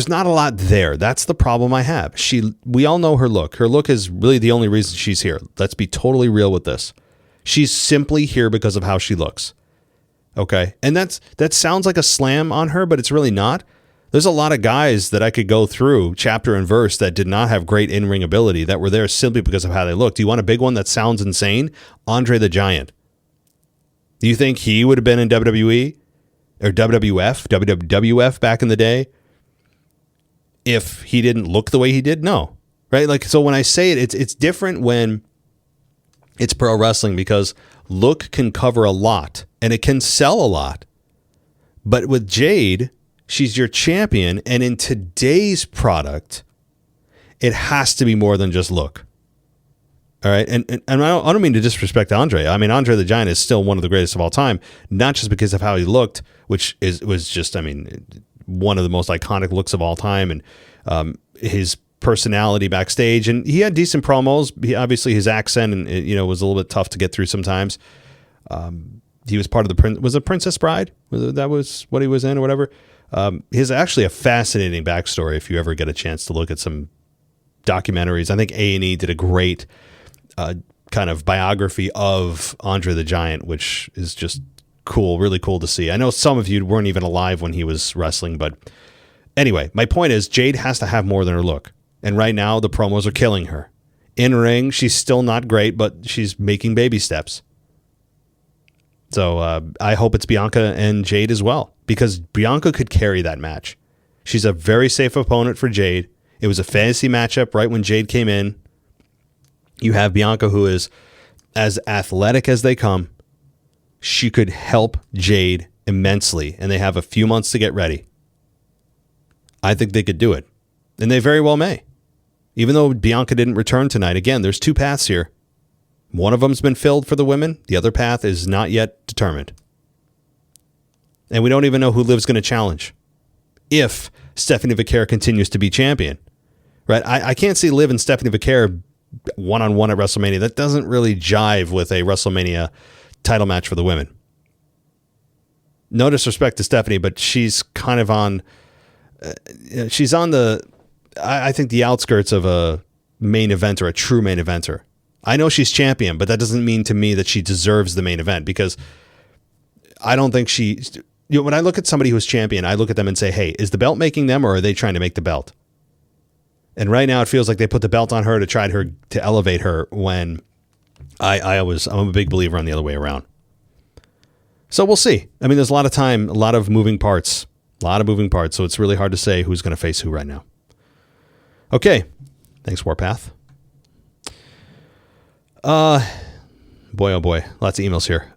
[SPEAKER 1] not a lot there. That's the problem I have. We all know her look. Her look is really the only reason she's here. Let's be totally real with this. She's simply here because of how she looks. Okay. And that sounds like a slam on her, but it's really not. There's a lot of guys that I could go through chapter and verse that did not have great in-ring ability that were there simply because of how they look. Do you want a big one that sounds insane? Andre the Giant. Do you think he would have been in WWE or WWF back in the day if he didn't look the way he did? No. Right? Like, so when I say it, it's different when it's pro wrestling because look can cover a lot and it can sell a lot. But with Jade, she's your champion, and in today's product, it has to be more than just look. All right, and I don't mean to disrespect Andre. I mean, Andre the Giant is still one of the greatest of all time, not just because of how he looked, which was just, I mean, one of the most iconic looks of all time, and his personality backstage, and he had decent promos. Obviously, his accent and was a little bit tough to get through sometimes. He was part of the Princess Bride? That was what he was in, or whatever. He has actually a fascinating backstory if you ever get a chance to look at some documentaries. I think A&E did a great kind of biography of Andre the Giant, which is just cool, really cool to see. I know some of you weren't even alive when he was wrestling, but anyway, my point is Jade has to have more than her look. And right now, the promos are killing her. In ring, she's still not great, but she's making baby steps. So I hope it's Bianca and Jade as well, because Bianca could carry that match. She's a very safe opponent for Jade. It was a fantasy matchup right when Jade came in. You have Bianca, who is as athletic as they come. She could help Jade immensely, and they have a few months to get ready. I think they could do it, and they very well may. Even though Bianca didn't return tonight, again, there's two paths here. One of them's been filled for the women. The other path is not yet determined. And we don't even know who Liv's going to challenge if Stephanie Vaquer continues to be champion. Right? I can't see Liv and Stephanie Vaquer one-on-one at WrestleMania. That doesn't really jive with a WrestleMania title match for the women. No disrespect to Stephanie, but she's kind of on... she's on I think the outskirts of a main eventer, a true main eventer. I know she's champion, but that doesn't mean to me that she deserves the main event, because I don't think when I look at somebody who's champion, I look at them and say, hey, is the belt making them, or are they trying to make the belt? And right now it feels like they put the belt on her to try to elevate her, when I'm a big believer on the other way around. So we'll see. I mean, there's a lot of time, a lot of moving parts, so it's really hard to say who's going to face who right now. Okay. Thanks, Warpath. Boy, oh boy. Lots of emails here.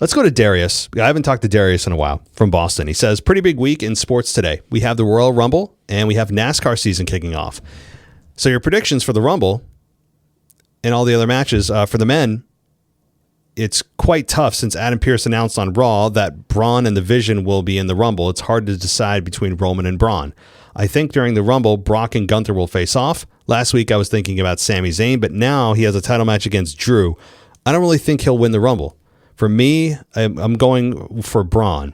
[SPEAKER 1] Let's go to Darius. I haven't talked to Darius in a while from Boston. He says, pretty big week in sports today. We have the Royal Rumble and we have NASCAR season kicking off. So your predictions for the Rumble and all the other matches for the men, it's quite tough since Adam Pearce announced on Raw that Braun and the Vision will be in the Rumble. It's hard to decide between Roman and Braun. I think during the Rumble, Brock and Gunther will face off. Last week I was thinking about Sami Zayn, but now he has a title match against Drew. I don't really think he'll win the Rumble. For me, I'm going for Braun.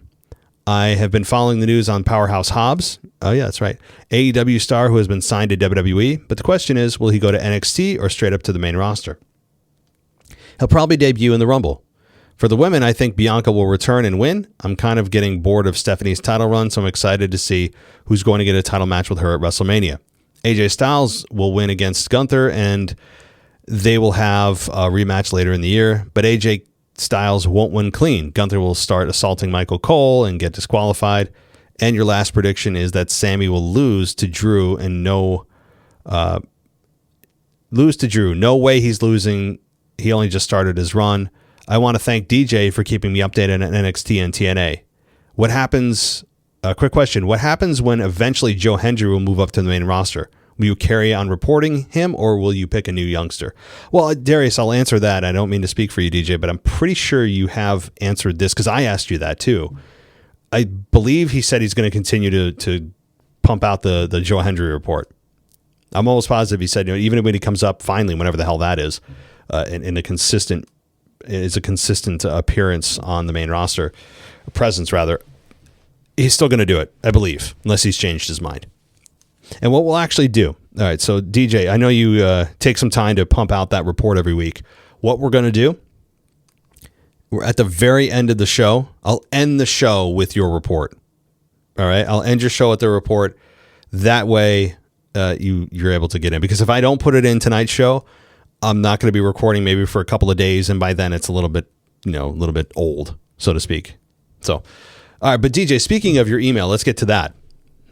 [SPEAKER 1] I have been following the news on Powerhouse Hobbs. Oh, yeah, that's right. AEW star who has been signed to WWE. But the question is, will he go to NXT or straight up to the main roster? He'll probably debut in the Rumble. For the women, I think Bianca will return and win. I'm kind of getting bored of Stephanie's title run, so I'm excited to see who's going to get a title match with her at WrestleMania. AJ Styles will win against Gunther, and they will have a rematch later in the year. But AJ Styles won't win clean. Gunther will start assaulting Michael Cole and get disqualified. And your last prediction is that Sami will lose to Drew, and no way he's losing. He only just started his run. I want to thank DJ for keeping me updated on NXT and TNA. What happens? Quick question. What happens when eventually Joe Hendry will move up to the main roster? Will you carry on reporting him, or will you pick a new youngster? Well, Darius, I'll answer that. I don't mean to speak for you, DJ, but I'm pretty sure you have answered this because I asked you that too. I believe he said he's going to continue to pump out the Joe Hendry report. I'm almost positive he said, even when he comes up finally, whenever the hell that is, in a consistent appearance on the main roster, presence rather, he's still going to do it, I believe, unless he's changed his mind. And what we'll actually do. All right, so DJ, I know you take some time to pump out that report every week. What we're going to do, we're at the very end of the show. I'll end the show with your report. All right, I'll end your show with the report. That way you're able to get in. Because if I don't put it in tonight's show, I'm not going to be recording maybe for a couple of days. And by then it's a little bit old, so to speak. So, all right, but DJ, speaking of your email, let's get to that.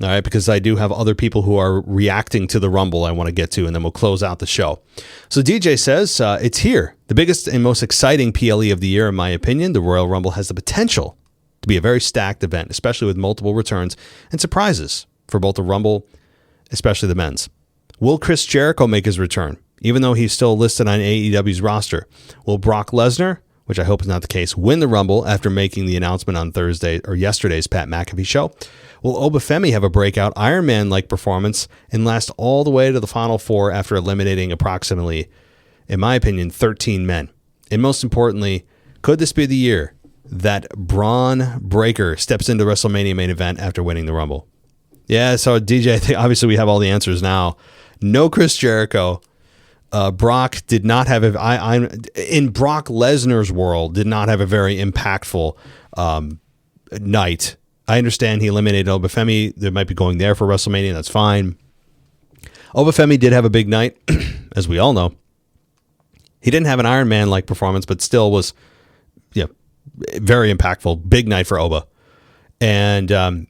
[SPEAKER 1] All right, because I do have other people who are reacting to the Rumble I want to get to, and then we'll close out the show. So DJ says, it's here. The biggest and most exciting PLE of the year, in my opinion. The Royal Rumble has the potential to be a very stacked event, especially with multiple returns and surprises for both the Rumble, especially the men's. Will Chris Jericho make his return, even though he's still listed on AEW's roster? Will Brock Lesnar, which I hope is not the case, win the Rumble after making the announcement on Thursday or yesterday's Pat McAfee show? Will Obafemi have a breakout Iron Man-like performance and last all the way to the Final Four after eliminating approximately, in my opinion, 13 men? And most importantly, could this be the year that Braun Breaker steps into WrestleMania main event after winning the Rumble? Yeah, so DJ, I think obviously we have all the answers now. No Chris Jericho. Brock did not have in Brock Lesnar's world, did not have a very impactful night. I understand he eliminated Obafemi. They might be going there for WrestleMania. That's fine. Obafemi did have a big night, as we all know. He didn't have an Iron Man-like performance, but still was very impactful. Big night for Oba. And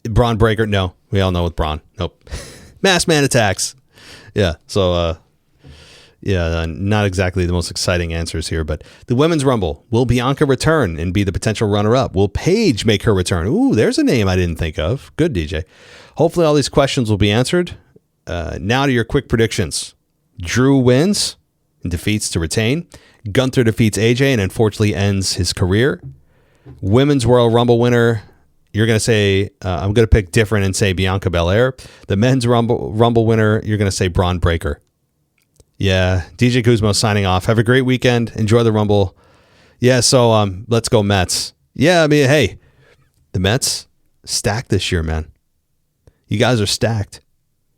[SPEAKER 1] Braun Breaker, no. We all know with Braun. Nope. Masked Man attacks. Yeah, so... not exactly the most exciting answers here, but the Women's Rumble. Will Bianca return and be the potential runner-up? Will Paige make her return? Ooh, there's a name I didn't think of. Good, DJ. Hopefully all these questions will be answered. Now to your quick predictions. Drew wins and defeats to retain. Gunther defeats AJ and unfortunately ends his career. Women's Royal Rumble winner, you're going to say, I'm going to pick different and say Bianca Belair. The Men's Rumble winner, you're going to say Braun Breaker. Yeah, DJ Kuzmo signing off. Have a great weekend. Enjoy the Rumble. Yeah, so let's go Mets. Yeah, I mean, hey, the Mets stacked this year, man. You guys are stacked.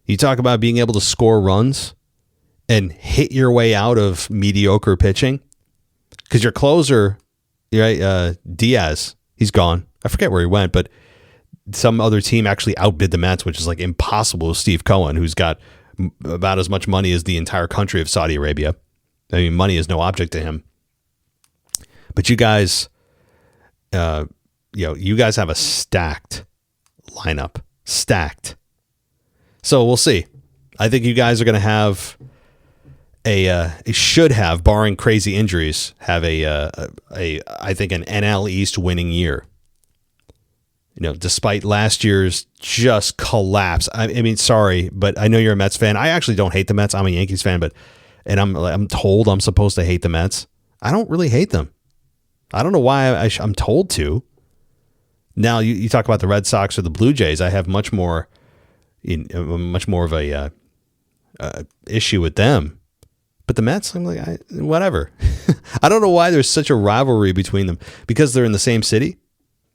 [SPEAKER 1] You talk about being able to score runs and hit your way out of mediocre pitching. Because your closer, right, Diaz, he's gone. I forget where he went, but some other team actually outbid the Mets, which is like impossible with Steve Cohen, who's got about as much money as the entire country of Saudi Arabia. I mean, money is no object to him. But you guys, you guys have a stacked lineup. Stacked. So we'll see. I think you guys are going to have should have, barring crazy injuries, have I think an NL East winning year. Despite last year's just collapse. I mean, sorry, but I know you're a Mets fan. I actually don't hate the Mets. I'm a Yankees fan, and I'm told I'm supposed to hate the Mets. I don't really hate them. I don't know why I'm told to. Now you talk about the Red Sox or the Blue Jays. I have much more of a issue with them. But the Mets, I'm like, whatever. I don't know why there's such a rivalry between them. Because they're in the same city?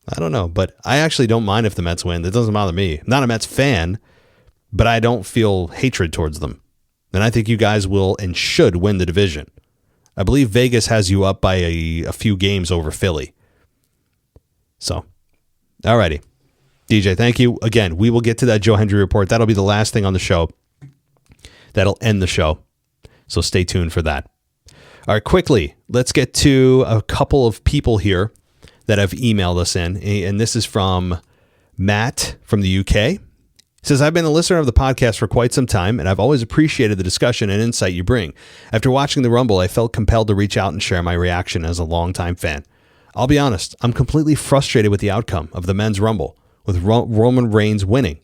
[SPEAKER 1] I don't know. But I actually don't mind if the Mets win. That doesn't bother me. I'm not a Mets fan, but I don't feel hatred towards them. And I think you guys will and should win the division. I believe Vegas has you up by a few games over Philly. So, alrighty. DJ, thank you. Again, we will get to that Joe Hendry report. That'll be the last thing on the show. That'll end the show. So stay tuned for that. All right, quickly, let's get to a couple of people here that have emailed us in. And this is from Matt from the UK. He says, I've been a listener of the podcast for quite some time, and I've always appreciated the discussion and insight you bring. After watching the Rumble, I felt compelled to reach out and share my reaction as a longtime fan. I'll be honest, I'm completely frustrated with the outcome of the men's Rumble, with Roman Reigns winning.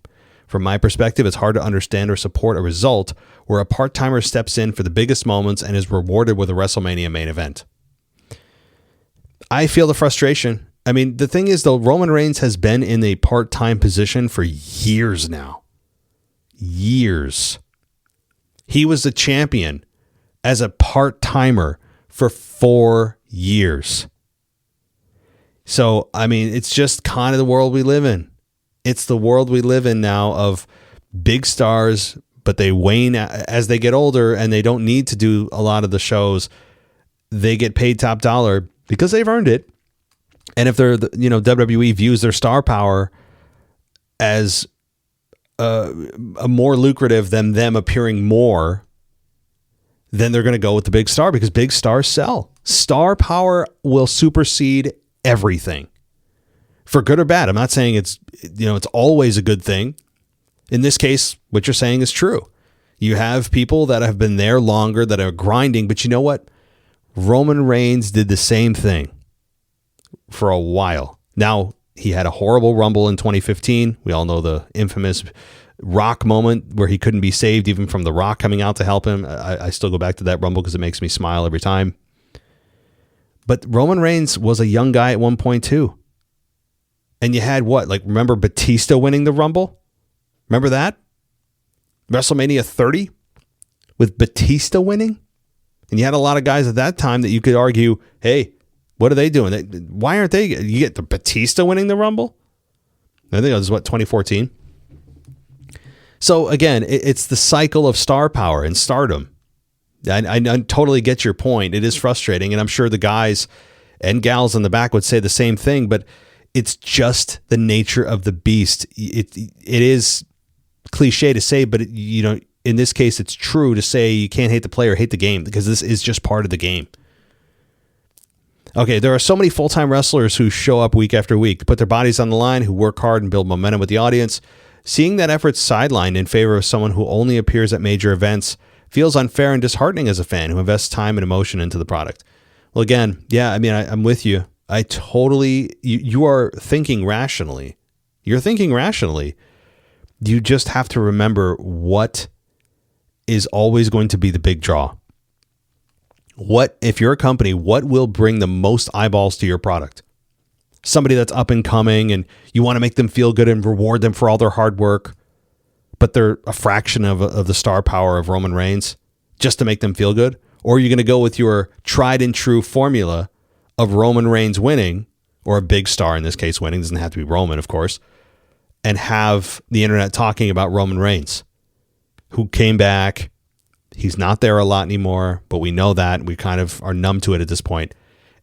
[SPEAKER 1] From my perspective, it's hard to understand or support a result where a part-timer steps in for the biggest moments and is rewarded with a WrestleMania main event. I feel the frustration. I mean, the thing is, though, Roman Reigns has been in a part-time position for years now. Years. He was the champion as a part-timer for 4 years. So, I mean, it's just kind of the world we live in. It's the world we live in now of big stars, but they wane as they get older and they don't need to do a lot of the shows. They get paid top dollar because they've earned it. And if they're, WWE views their star power as a more lucrative than them appearing more, then they're going to go with the big star because big stars sell. Star power will supersede everything. For good or bad. I'm not saying it's always a good thing. In this case, what you're saying is true. You have people that have been there longer that are grinding, but you know what? Roman Reigns did the same thing for a while. Now, he had a horrible Rumble in 2015. We all know the infamous Rock moment where he couldn't be saved even from The Rock coming out to help him. I still go back to that Rumble because it makes me smile every time. But Roman Reigns was a young guy at one point too. And you had remember Batista winning the Rumble? Remember that? WrestleMania 30 with Batista winning? And you had a lot of guys at that time that you could argue, hey, what are they doing? Why aren't they? You get the Batista winning the Rumble? I think it was 2014? So again, it's the cycle of star power and stardom. I totally get your point. It is frustrating. And I'm sure the guys and gals in the back would say the same thing, but it's just the nature of the beast. It is cliche to say, but in this case, it's true to say you can't hate the player, hate the game, because this is just part of the game. Okay, there are so many full-time wrestlers who show up week after week, put their bodies on the line, who work hard and build momentum with the audience. Seeing that effort sidelined in favor of someone who only appears at major events feels unfair and disheartening as a fan who invests time and emotion into the product. Well, again, yeah, I mean, I'm with you. I totally, you are thinking rationally. You're thinking rationally. You just have to remember what is always going to be the big draw. What, if you're a company, what will bring the most eyeballs to your product? Somebody that's up and coming and you want to make them feel good and reward them for all their hard work, but they're a fraction of the star power of Roman Reigns just to make them feel good? Or are you going to go with your tried and true formula of Roman Reigns winning, or a big star in this case winning, doesn't have to be Roman, of course, and have the internet talking about Roman Reigns, who came back? He's not there a lot anymore, but we know that. We kind of are numb to it at this point.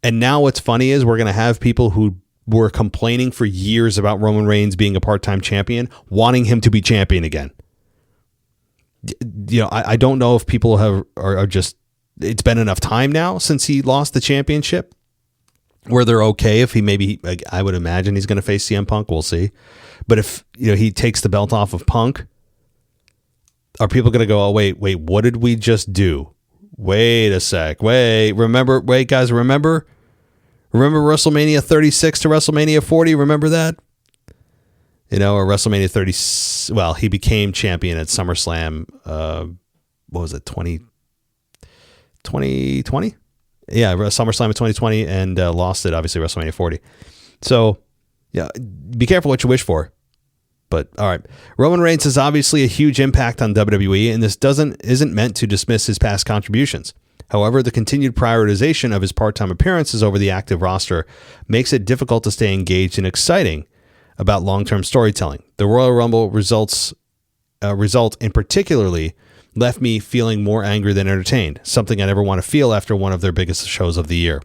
[SPEAKER 1] And now what's funny is we're going to have people who were complaining for years about Roman Reigns being a part-time champion, wanting him to be champion again. I don't know if people are just, it's been enough time now since he lost the championship where they're okay if I would imagine he's going to face CM Punk. We'll see. But if he takes the belt off of Punk, are people going to go, oh, wait, what did we just do? Wait a sec. Wait, guys, remember WrestleMania 36 to WrestleMania 40? Remember that? Or WrestleMania 30. Well, he became champion at SummerSlam. What was it? 2020? Yeah, SummerSlam in 2020 and lost it, obviously, WrestleMania 40. So, yeah, be careful what you wish for. But, all right. Roman Reigns has obviously a huge impact on WWE, and this isn't meant to dismiss his past contributions. However, the continued prioritization of his part-time appearances over the active roster makes it difficult to stay engaged and exciting about long-term storytelling. The Royal Rumble result in particularly left me feeling more angry than entertained, something I never want to feel after one of their biggest shows of the year.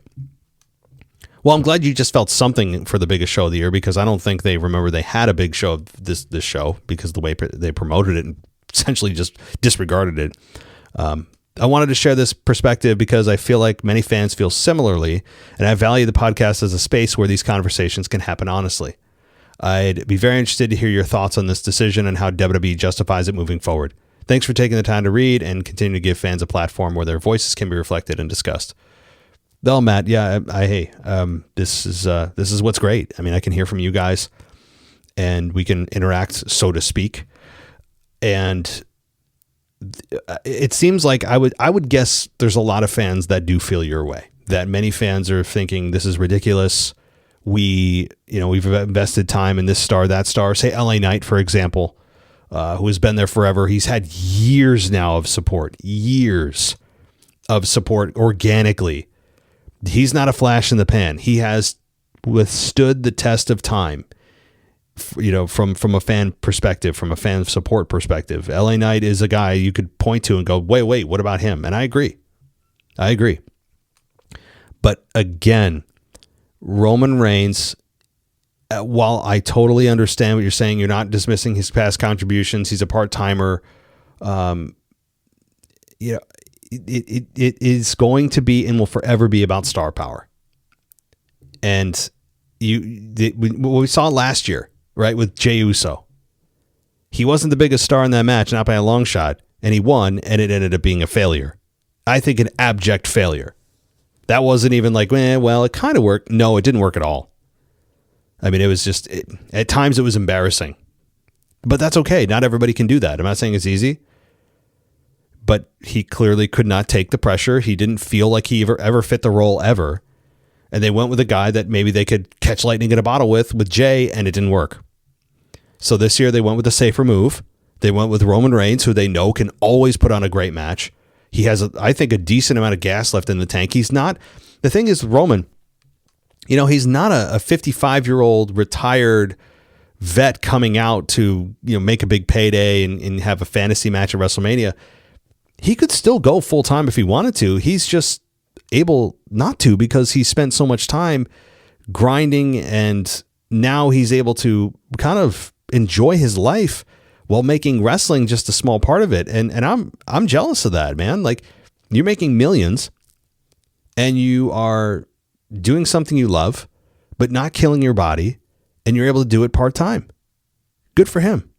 [SPEAKER 1] Well, I'm glad you just felt something for the biggest show of the year, because I don't think they remember they had a big show of this show, because the way they promoted it and essentially just disregarded it. I wanted to share this perspective because I feel like many fans feel similarly, and I value the podcast as a space where these conversations can happen honestly. I'd be very interested to hear your thoughts on this decision and how WWE justifies it moving forward. Thanks for taking the time to read and continue to give fans a platform where their voices can be reflected and discussed. Well, Matt, yeah, this is what's great. I mean, I can hear from you guys, and we can interact, so to speak. And it seems like I would guess there's a lot of fans that do feel your way. That many fans are thinking this is ridiculous. We've invested time in this star, that star. Say LA Knight, for example, who has been there forever. He's had years now of support, organically. He's not a flash in the pan. He has withstood the test of time, from a fan perspective, from a fan support perspective. LA Knight is a guy you could point to and go, wait, what about him? And I agree. But again, Roman Reigns, while I totally understand what you're saying, you're not dismissing his past contributions. He's a part-timer. It is going to be and will forever be about star power. And what we saw last year, right, with Jey Uso, he wasn't the biggest star in that match, not by a long shot, and he won, and it ended up being a failure. I think an abject failure. That wasn't even like, well, it kind of worked. No, it didn't work at all. I mean, it was just, at times it was embarrassing. But that's okay. Not everybody can do that. I'm not saying it's easy. But he clearly could not take the pressure. He didn't feel like he ever fit the role ever. And they went with a guy that maybe they could catch lightning in a bottle with Jay, and it didn't work. So this year they went with a safer move. They went with Roman Reigns, who they know can always put on a great match. He has, I think, a decent amount of gas left in the tank. He's not, the thing is, Roman, he's not a 55-year-old retired vet coming out to, make a big payday and have a fantasy match at WrestleMania. He could still go full time if he wanted to. He's just able not to because he spent so much time grinding, and now he's able to kind of enjoy his life while making wrestling just a small part of it. And I'm jealous of that, man. Like, you're making millions and you are doing something you love, but not killing your body, and you're able to do it part time. Good for him.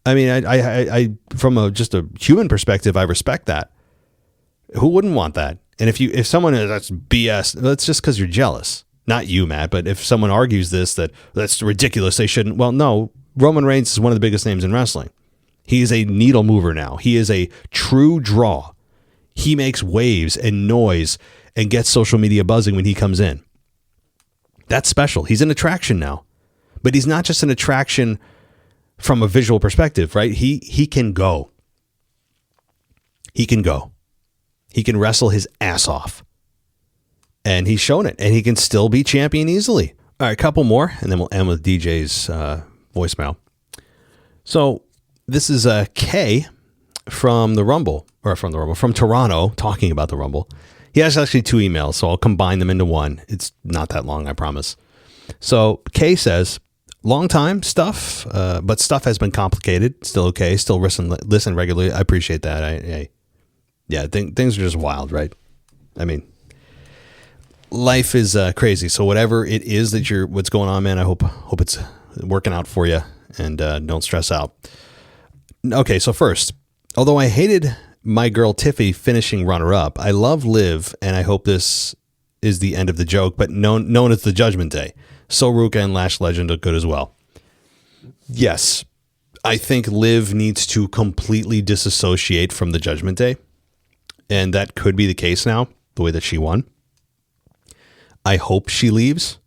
[SPEAKER 1] I mean, I from just a human perspective, I respect that. Who wouldn't want that? And if someone is, that's BS, that's just because you're jealous. Not you, Matt, but if someone argues that's ridiculous, they shouldn't. Well, no, Roman Reigns is one of the biggest names in wrestling. He is a needle mover now. He is a true draw. He makes waves and noise and gets social media buzzing when he comes in. That's special. He's an attraction now. But he's not just an attraction from a visual perspective, right? He can go. He can go. He can wrestle his ass off. And he's shown it. And he can still be champion easily. All right, a couple more, and then we'll end with DJ's voicemail. So this is Kay from from Toronto, talking about the Rumble. He has actually two emails, so I'll combine them into one. It's not that long, I promise. So Kay says, long time stuff, but stuff has been complicated. Still okay. Still listen regularly. I appreciate that. Things are just wild, right? I mean, life is crazy. So whatever it is what's going on, man, I hope it's working out for you, and don't stress out. Okay, so first, although I hated my girl Tiffy finishing runner-up. I love Liv, and I hope this is the end of the joke, but known as the Judgment Day. So Ruka and Lash Legend look good as well. Yes, I think Liv needs to completely disassociate from the Judgment Day, and that could be the case now, the way that she won. I hope she leaves.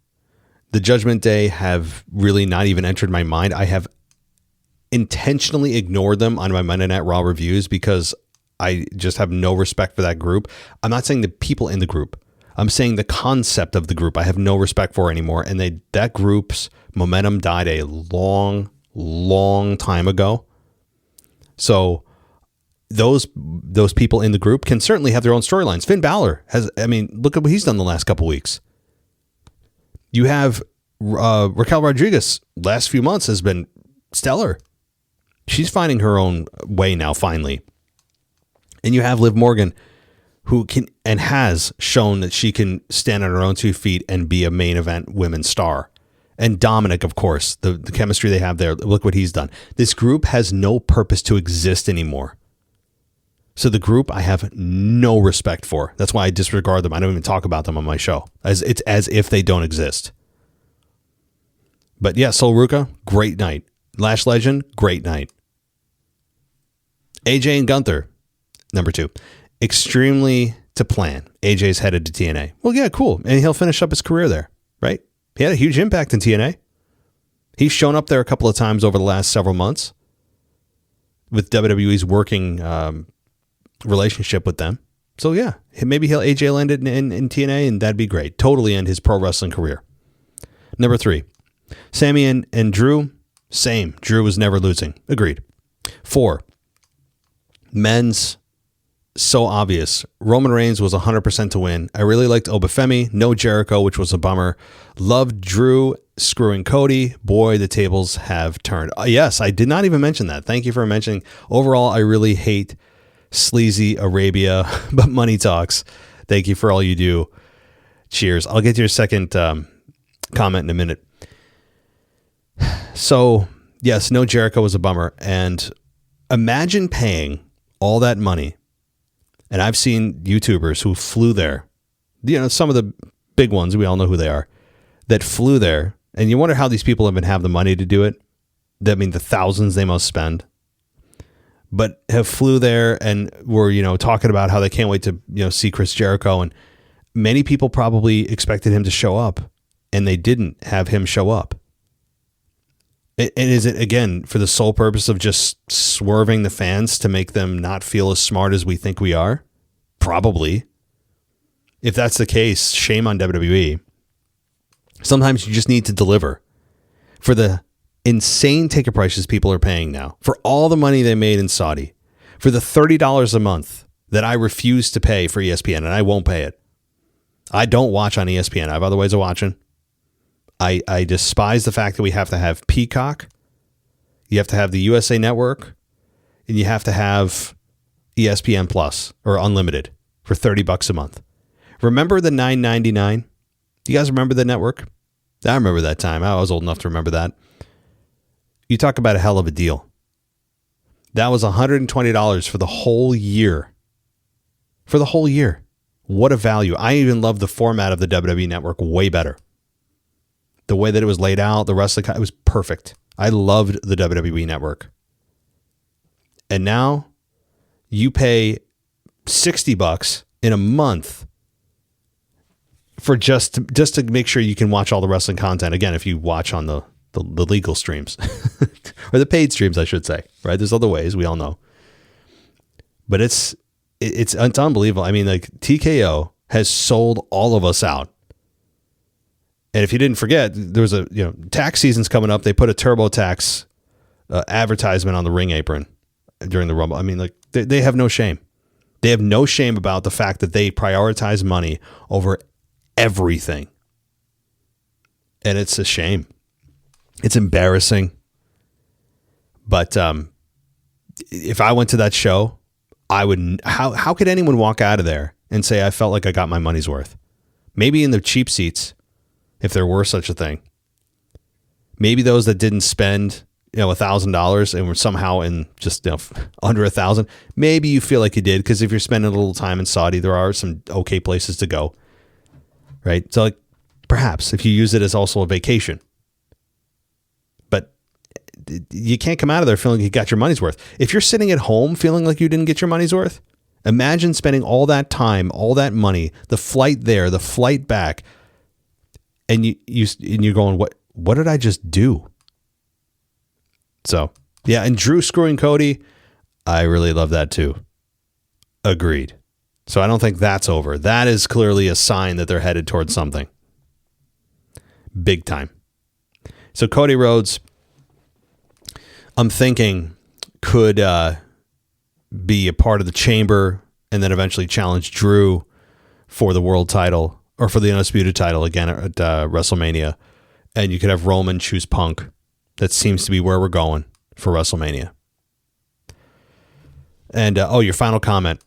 [SPEAKER 1] The Judgment Day have really not even entered my mind. I have intentionally ignored them on my Monday Night Raw reviews because I just have no respect for that group. I'm not saying the people in the group. I'm saying the concept of the group I have no respect for anymore. And that group's momentum died a long, long time ago. So those people in the group can certainly have their own storylines. Finn Balor look at what he's done the last couple weeks. You have Raquel Rodriguez, last few months has been stellar. She's finding her own way now, finally. And you have Liv Morgan, who can and has shown that she can stand on her own 2 feet and be a main event women's star. And Dominic, of course, the chemistry they have there. Look what he's done. This group has no purpose to exist anymore. So the group I have no respect for. That's why I disregard them. I don't even talk about them on my show. It's as if they don't exist. But yeah, Sol Ruka, great night. Lash Legend, great night. AJ and Gunther, number 2. Extremely to plan. AJ's headed to TNA. Well, yeah, cool. And he'll finish up his career there, right? He had a huge impact in TNA. He's shown up there a couple of times over the last several months with WWE's working relationship with them. So yeah, maybe AJ landed in TNA and that'd be great. Totally end his pro wrestling career. Number 3, Sami and Drew. Same. Drew was never losing. Agreed. 4, men's. So obvious. Roman Reigns was 100% to win. I really liked Obafemi. No Jericho, which was a bummer. Loved Drew screwing Cody. Boy, the tables have turned. Yes, I did not even mention that. Thank you for mentioning. Overall, I really hate sleazy Arabia, but money talks. Thank you for all you do. Cheers. I'll get to your second comment in a minute. So, yes, no Jericho was a bummer. And imagine paying all that money. And I've seen YouTubers who flew there, some of the big ones, we all know who they are, that flew there. And you wonder how these people even have the money to do it. I mean, the thousands they must spend. But have flew there and were, talking about how they can't wait to, see Chris Jericho. And many people probably expected him to show up. And they didn't have him show up. And is it, again, for the sole purpose of just swerving the fans to make them not feel as smart as we think we are? Probably. If that's the case, shame on WWE. Sometimes you just need to deliver. For the insane ticket prices people are paying now, for all the money they made in Saudi, for the $30 a month that I refuse to pay for ESPN, and I won't pay it. I don't watch on ESPN. I have other ways of watching. I despise the fact that we have to have Peacock, you have to have the USA Network, and you have to have ESPN Plus or Unlimited for $30 a month. Remember the $9.99? Do you guys remember the network? I remember that time. I was old enough to remember that. You talk about a hell of a deal. That was $120 for the whole year. For the whole year. What a value. I even love the format of the WWE Network way better. The way that it was laid out, the rest of it was perfect. I loved the WWE Network. And now you pay $60 in a month for just to make sure you can watch all the wrestling content. Again, if you watch on the legal streams or the paid streams, I should say, right? There's other ways, we all know. But it's unbelievable. I mean, like TKO has sold all of us out. And if you didn't forget, there was tax season's coming up. They put a TurboTax advertisement on the ring apron during the Rumble. I mean, like they have no shame. They have no shame about the fact that they prioritize money over everything. And it's a shame. It's embarrassing. But if I went to that show, I would. How could anyone walk out of there and say I felt like I got my money's worth? Maybe in the cheap seats, if there were such a thing. Maybe those that didn't spend $1,000 and we're somehow in just under 1,000, maybe you feel like you did, because if you're spending a little time in Saudi, there are some okay places to go, right? So like perhaps if you use it as also a vacation, but you can't come out of there feeling like you got your money's worth. If you're sitting at home feeling like you didn't get your money's worth, imagine spending all that time, all that money, the flight there, the flight back, and you're going, what did I just do? So yeah, and Drew screwing Cody, I really love that too. Agreed. So I don't think that's over. That is clearly a sign that they're headed towards something big time. So Cody Rhodes, I'm thinking, could be a part of the chamber and then eventually challenge Drew for the world title or for the undisputed title again at WrestleMania. And you could have Roman choose Punk. That seems to be where we're going for WrestleMania. And your final comment.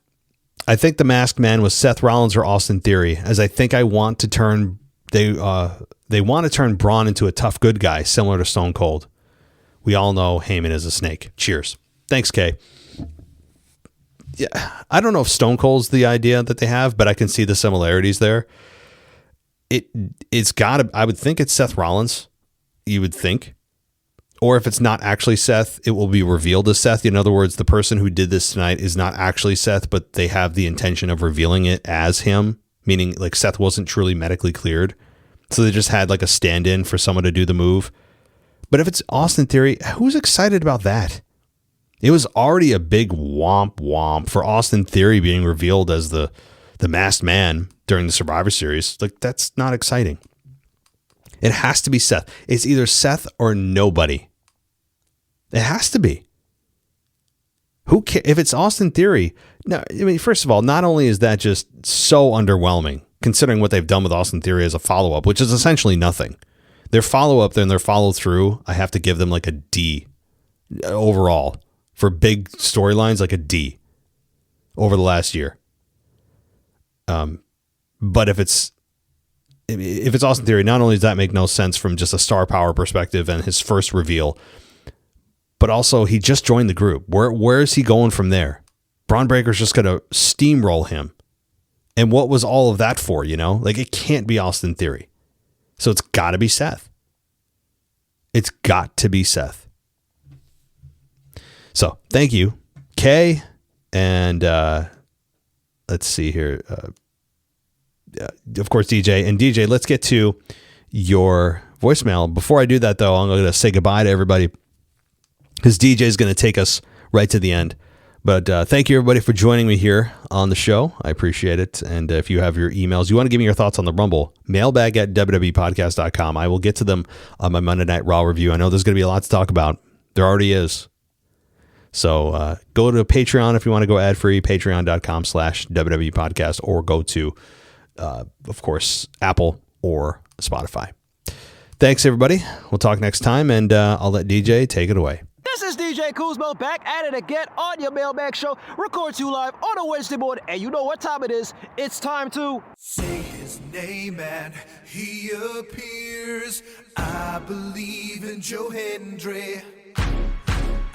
[SPEAKER 1] I think the Masked Man was Seth Rollins or Austin Theory, as I think they want to turn Braun into a tough good guy, similar to Stone Cold. We all know Heyman is a snake. Cheers. Thanks, Kay. Yeah, I don't know if Stone Cold's the idea that they have, but I can see the similarities there. It's got to, I would think it's Seth Rollins, you would think. Or if it's not actually Seth, it will be revealed as Seth. In other words, the person who did this tonight is not actually Seth, but they have the intention of revealing it as him, meaning like Seth wasn't truly medically cleared. So they just had like a stand-in for someone to do the move. But if it's Austin Theory, who's excited about that? It was already a big womp for Austin Theory being revealed as the Masked Man during the Survivor Series. Like, that's not exciting. It has to be Seth. It's either Seth or nobody. It has to be. Who cares if it's Austin Theory? No, I mean, first of all, not only is that just so underwhelming, considering what they've done with Austin Theory as a follow-up, which is essentially nothing. Their follow-up and their follow-through, I have to give them like a D overall. For big storylines, like a D over the last year. But if it's Austin Theory, not only does that make no sense from just a star power perspective and his first reveal, but also he just joined the group. Where is he going from there? Braun Breaker's just going to steamroll him. And what was all of that for, Like, it can't be Austin Theory. So it's got to be Seth. It's got to be Seth. So thank you, Kay. And let's see here. Of course, DJ. And DJ, let's get to your voicemail. Before I do that, though, I'm going to say goodbye to everybody because DJ is going to take us right to the end. But thank you, everybody, for joining me here on the show. I appreciate it. And if you have your emails, you want to give me your thoughts on the Rumble, mailbag at wwepodcast.com. I will get to them on my Monday Night Raw review. I know there's going to be a lot to talk about. There already is. So go to Patreon if you want to go ad-free, patreon.com/WWE podcast, or go to, of course, Apple or Spotify. Thanks, everybody. We'll talk next time, and I'll let DJ take it away.
[SPEAKER 2] This is DJ Kuzmo back at it again on your Mailbag Show. Record you live on a Wednesday morning, and you know what time it is. It's time to
[SPEAKER 3] say his name and he appears. I believe in Joe Hendry.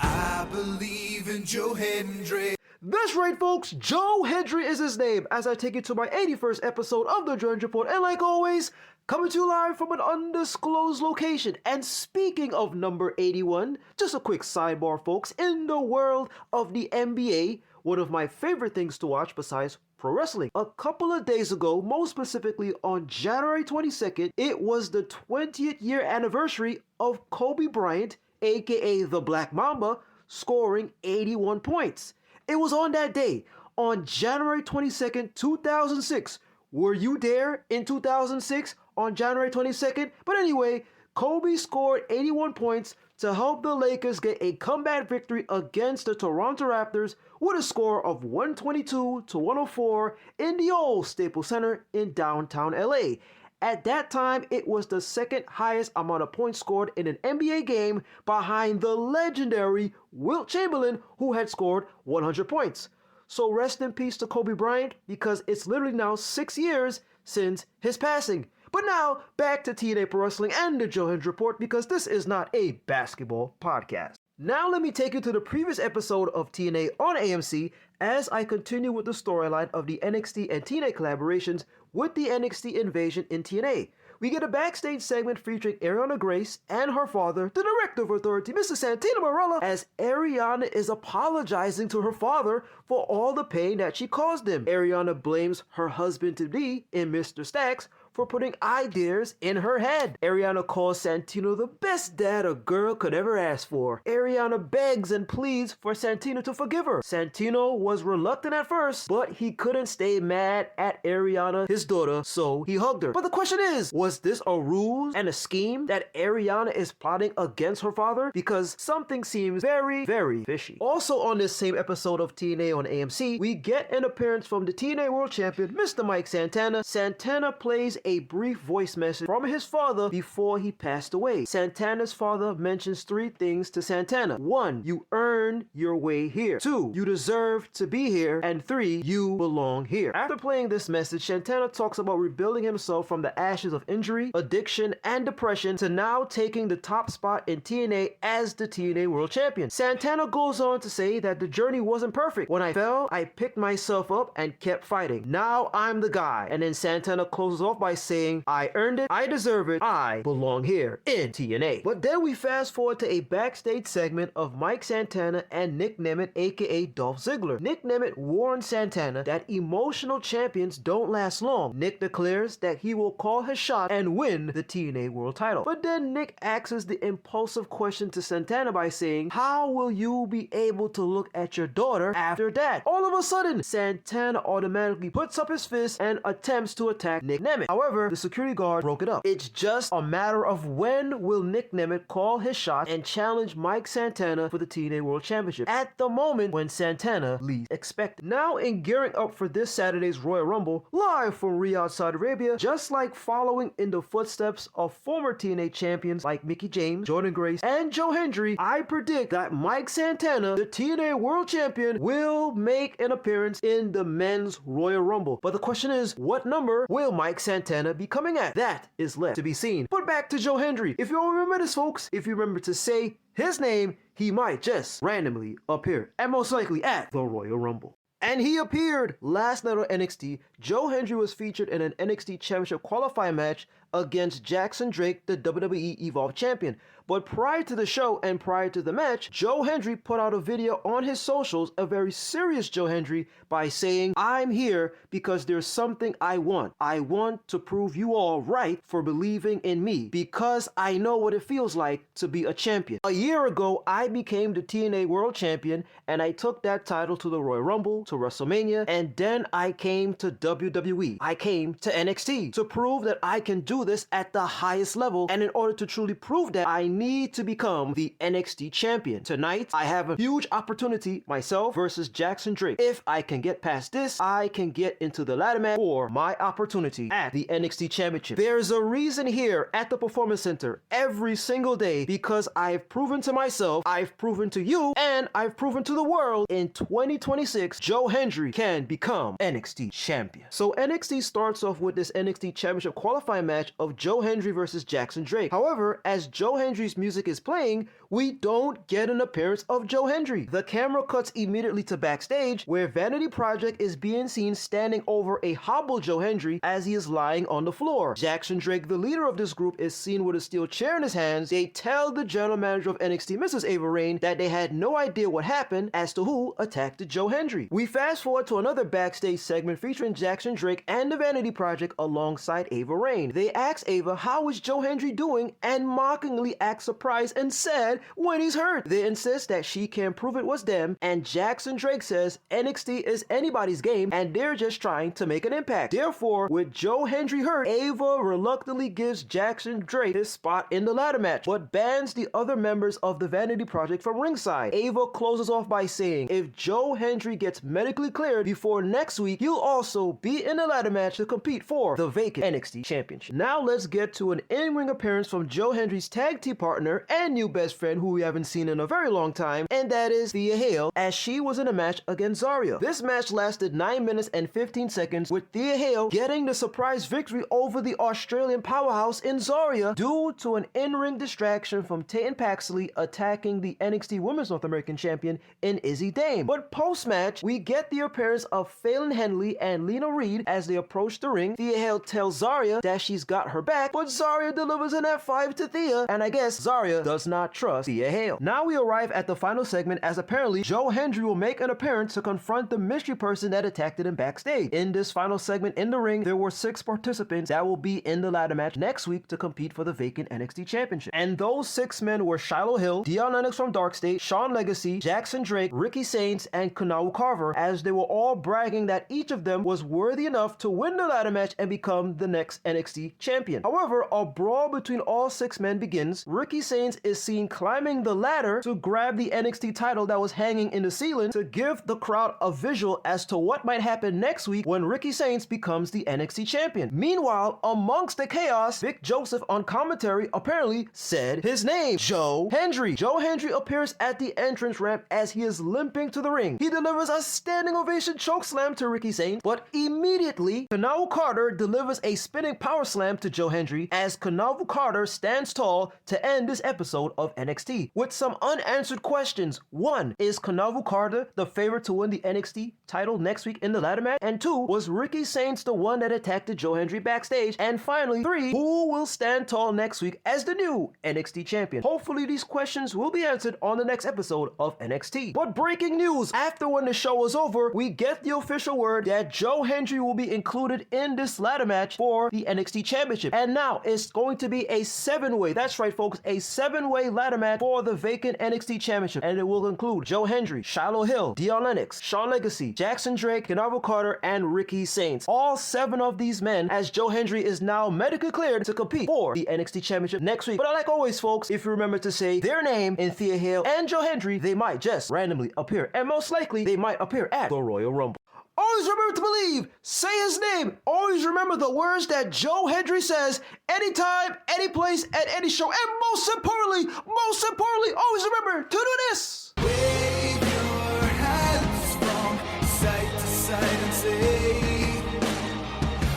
[SPEAKER 3] I believe in Joe Hendry.
[SPEAKER 2] That's right, folks. Joe Hendry is his name as I take you to my 81st episode of The Journey Report. And like always, coming to you live from an undisclosed location. And speaking of number 81, just a quick sidebar, folks. In the world of the NBA, one of my favorite things to watch besides pro wrestling. A couple of days ago, most specifically on January 22nd, it was the 20th year anniversary of Kobe Bryant, aka the Black Mamba, scoring 81 points. It was on that day, on January 22nd, 2006. Were you there in 2006 on January 22nd? But anyway, Kobe scored 81 points to help the Lakers get a comeback victory against the Toronto Raptors with a score of 122-104 in the old Staples Center in downtown LA. At that time, it was the second highest amount of points scored in an NBA game behind the legendary Wilt Chamberlain, who had scored 100 points. So rest in peace to Kobe Bryant, because it's literally now 6 years since his passing. But now, back to TNA Pro Wrestling and the Joe Hendry Report, because this is not a basketball podcast. Now let me take you to the previous episode of TNA on AMC as I continue with the storyline of the NXT and TNA collaborations with the NXT invasion in TNA. We get a backstage segment featuring Ariana Grace and her father, the Director of Authority, Mr. Santino Marella, as Ariana is apologizing to her father for all the pain that she caused him. Ariana blames her husband-to-be in Mr. Stacks for putting ideas in her head. Ariana calls Santino the best dad a girl could ever ask for. Ariana begs and pleads for Santino to forgive her. Santino was reluctant at first, but he couldn't stay mad at Ariana, his daughter, so he hugged her. But the question is, was this a ruse and a scheme that Ariana is plotting against her father? Because something seems very, very fishy. Also on this same episode of TNA on AMC, we get an appearance from the TNA World Champion, Mr. Mike Santana. Santana plays a brief voice message from his father before he passed away. Santana's father mentions 3 things to Santana. 1, you earned your way here. 2, you deserve to be here. And 3, you belong here. After playing this message, Santana talks about rebuilding himself from the ashes of injury, addiction, and depression to now taking the top spot in TNA as the TNA World Champion. Santana goes on to say that the journey wasn't perfect. When I fell, I picked myself up and kept fighting. Now I'm the guy. And then Santana closes off by saying, I earned it, I deserve it, I belong here in TNA. But then we fast forward to a backstage segment of Mike Santana and Nick Nemeth, aka Dolph Ziggler. Nick Nemeth warns Santana that emotional champions don't last long. Nick declares that he will call his shot and win the TNA World title. But then Nick asks the impulsive question to Santana by saying, how will you be able to look at your daughter after that? All of a sudden, Santana automatically puts up his fist and attempts to attack Nick Nemeth. However, the security guard broke it up. It's just a matter of when will Nick Nemeth call his shot and challenge Mike Santana for the TNA World Championship at the moment when Santana least expected. Now in gearing up for this Saturday's Royal Rumble, live from Riyadh, Saudi Arabia, just like following in the footsteps of former TNA champions like Mickie James, Jordynne Grace, and Joe Hendry, I predict that Mike Santana, the TNA World Champion, will make an appearance in the Men's Royal Rumble. But the question is, what number will Mike Santana be coming at? That is left to be seen. But back to Joe Hendry. If you all remember this, folks, if you remember to say his name, he might just randomly appear, and most likely at the Royal Rumble. And he appeared last night on NXT. Joe Hendry was featured in an NXT Championship qualifying match against Jackson Drake, the WWE Evolve Champion. But prior to the show and prior to the match, Joe Hendry put out a video on his socials, a very serious Joe Hendry, by saying, I'm here because there's something I want. I want to prove you all right for believing in me because I know what it feels like to be a champion. A year ago, I became the TNA World Champion and I took that title to the Royal Rumble, to WrestleMania, and then I came to WWE. I came to NXT to prove that I can do this at the highest level, and in order to truly prove that, I need to become the NXT champion. Tonight, I have a huge opportunity, myself versus Jackson Drake. If I can get past this, I can get into the ladder match for my opportunity at the NXT championship. There's a reason here at the Performance Center every single day because I've proven to myself, I've proven to you, and I've proven to the world in 2026, Joe Hendry can become NXT champion. So NXT starts off with this NXT championship qualifying match of Joe Hendry versus Jackson Drake. However, as Joe Hendry's music is playing, we don't get an appearance of Joe Hendry. The camera cuts immediately to backstage where Vanity Project is being seen standing over a hobbled Joe Hendry as he is lying on the floor. Jackson Drake, the leader of this group, is seen with a steel chair in his hands. They tell the general manager of NXT, Mrs. Ava Raine, that they had no idea what happened as to who attacked Joe Hendry. We fast forward to another backstage segment featuring Jackson Drake and the Vanity Project alongside Ava Raine. They ask Ava, how is Joe Hendry doing, and mockingly act surprised and sad when he's hurt. They insist that she can prove it was them, and Jackson Drake says NXT is anybody's game and they're just trying to make an impact. Therefore, with Joe Hendry hurt, Ava reluctantly gives Jackson Drake his spot in the ladder match, but bans the other members of the Vanity Project from ringside. Ava closes off by saying, if Joe Hendry gets medically cleared before next week, he'll also be in the ladder match to compete for the vacant NXT Championship. Now let's get to an in-ring appearance from Joe Hendry's tag team partner and new best friend, friend who we haven't seen in a very long time, and that is Thea Hale, as she was in a match against Zarya. This match lasted 9 minutes and 15 seconds, with Thea Hale getting the surprise victory over the Australian powerhouse in Zarya due to an in-ring distraction from Tatum Paxley attacking the NXT Women's North American Champion in Izzy Dame. But post-match, we get the appearance of Phelan Henley and Lena Reed as they approach the ring. Thea Hale tells Zarya that she's got her back, but Zarya delivers an F5 to Thea, and I guess Zarya does not trust Thea Hale. Now we arrive at the final segment, as apparently Joe Hendry will make an appearance to confront the mystery person that attacked him backstage. In this final segment in the ring, there were 6 participants that will be in the ladder match next week to compete for the vacant NXT Championship. And those 6 men were Shiloh Hill, Dion Lennox from Dark State, Sean Legacy, Jackson Drake, Ricky Saints, and Kunal Carver, as they were all bragging that each of them was worthy enough to win the ladder match and become the next NXT champion. However, a brawl between all 6 men begins. Ricky Saints is seen climbing the ladder to grab the NXT title that was hanging in the ceiling to give the crowd a visual as to what might happen next week when Ricky Saints becomes the NXT champion. Meanwhile, amongst the chaos, Vic Joseph on commentary apparently said his name, Joe Hendry. Joe Hendry appears at the entrance ramp as he is limping to the ring. He delivers a standing ovation chokeslam to Ricky Saints, but immediately Kunal Carter delivers a spinning power slam to Joe Hendry as Kunal Carter stands tall to end this episode of NXT with some unanswered questions. 1. Is Kunal Carter the favorite to win the NXT title next week in the ladder match? And 2. Was Ricky Saints the one that attacked Joe Hendry backstage? And finally, 3. Who will stand tall next week as the new NXT champion? Hopefully these questions will be answered on the next episode of NXT. But breaking news, after when the show was over, we get the official word that Joe Hendry will be included in this ladder match for the NXT championship. And now it's going to be a 7-way, that's right folks, a 7-way ladder match for the vacant NXT championship. And it will include Joe Hendry, Shiloh Hill, Dion Lennox, Sean Legacy, Jackson Drake, Kunal Carter, and Ricky Saints. All 7 of these men, as Joe Hendry is now medically cleared to compete for the NXT championship next week. But like always folks, if you remember to say their name in Thea Hale and Joe Hendry, they might just randomly appear, and most likely they might appear at the Royal Rumble. Always remember to believe, say his name. Always remember the words that Joe Hendry says anytime, any place, at any show. And most importantly, always remember to do this.
[SPEAKER 3] Wave your hands from side to side and say,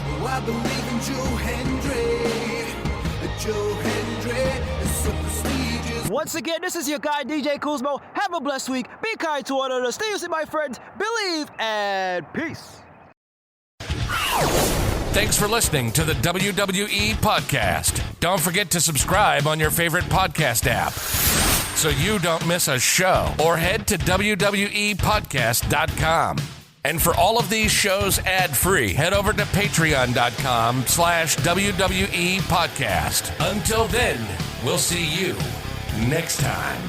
[SPEAKER 3] oh, I believe in Joe Hendry. Joe Hendry is so prestigious.
[SPEAKER 2] Once again, this is your guy, DJ Kuzmo. Have a blessed week. Be kind to one another. Stay safe, my friends. Believe and peace.
[SPEAKER 4] Thanks for listening to the WWE Podcast. Don't forget to subscribe on your favorite podcast app so you don't miss a show, or head to WWEpodcast.com. And for all of these shows ad-free, head over to patreon.com/WWE Podcast. Until then, we'll see you next time.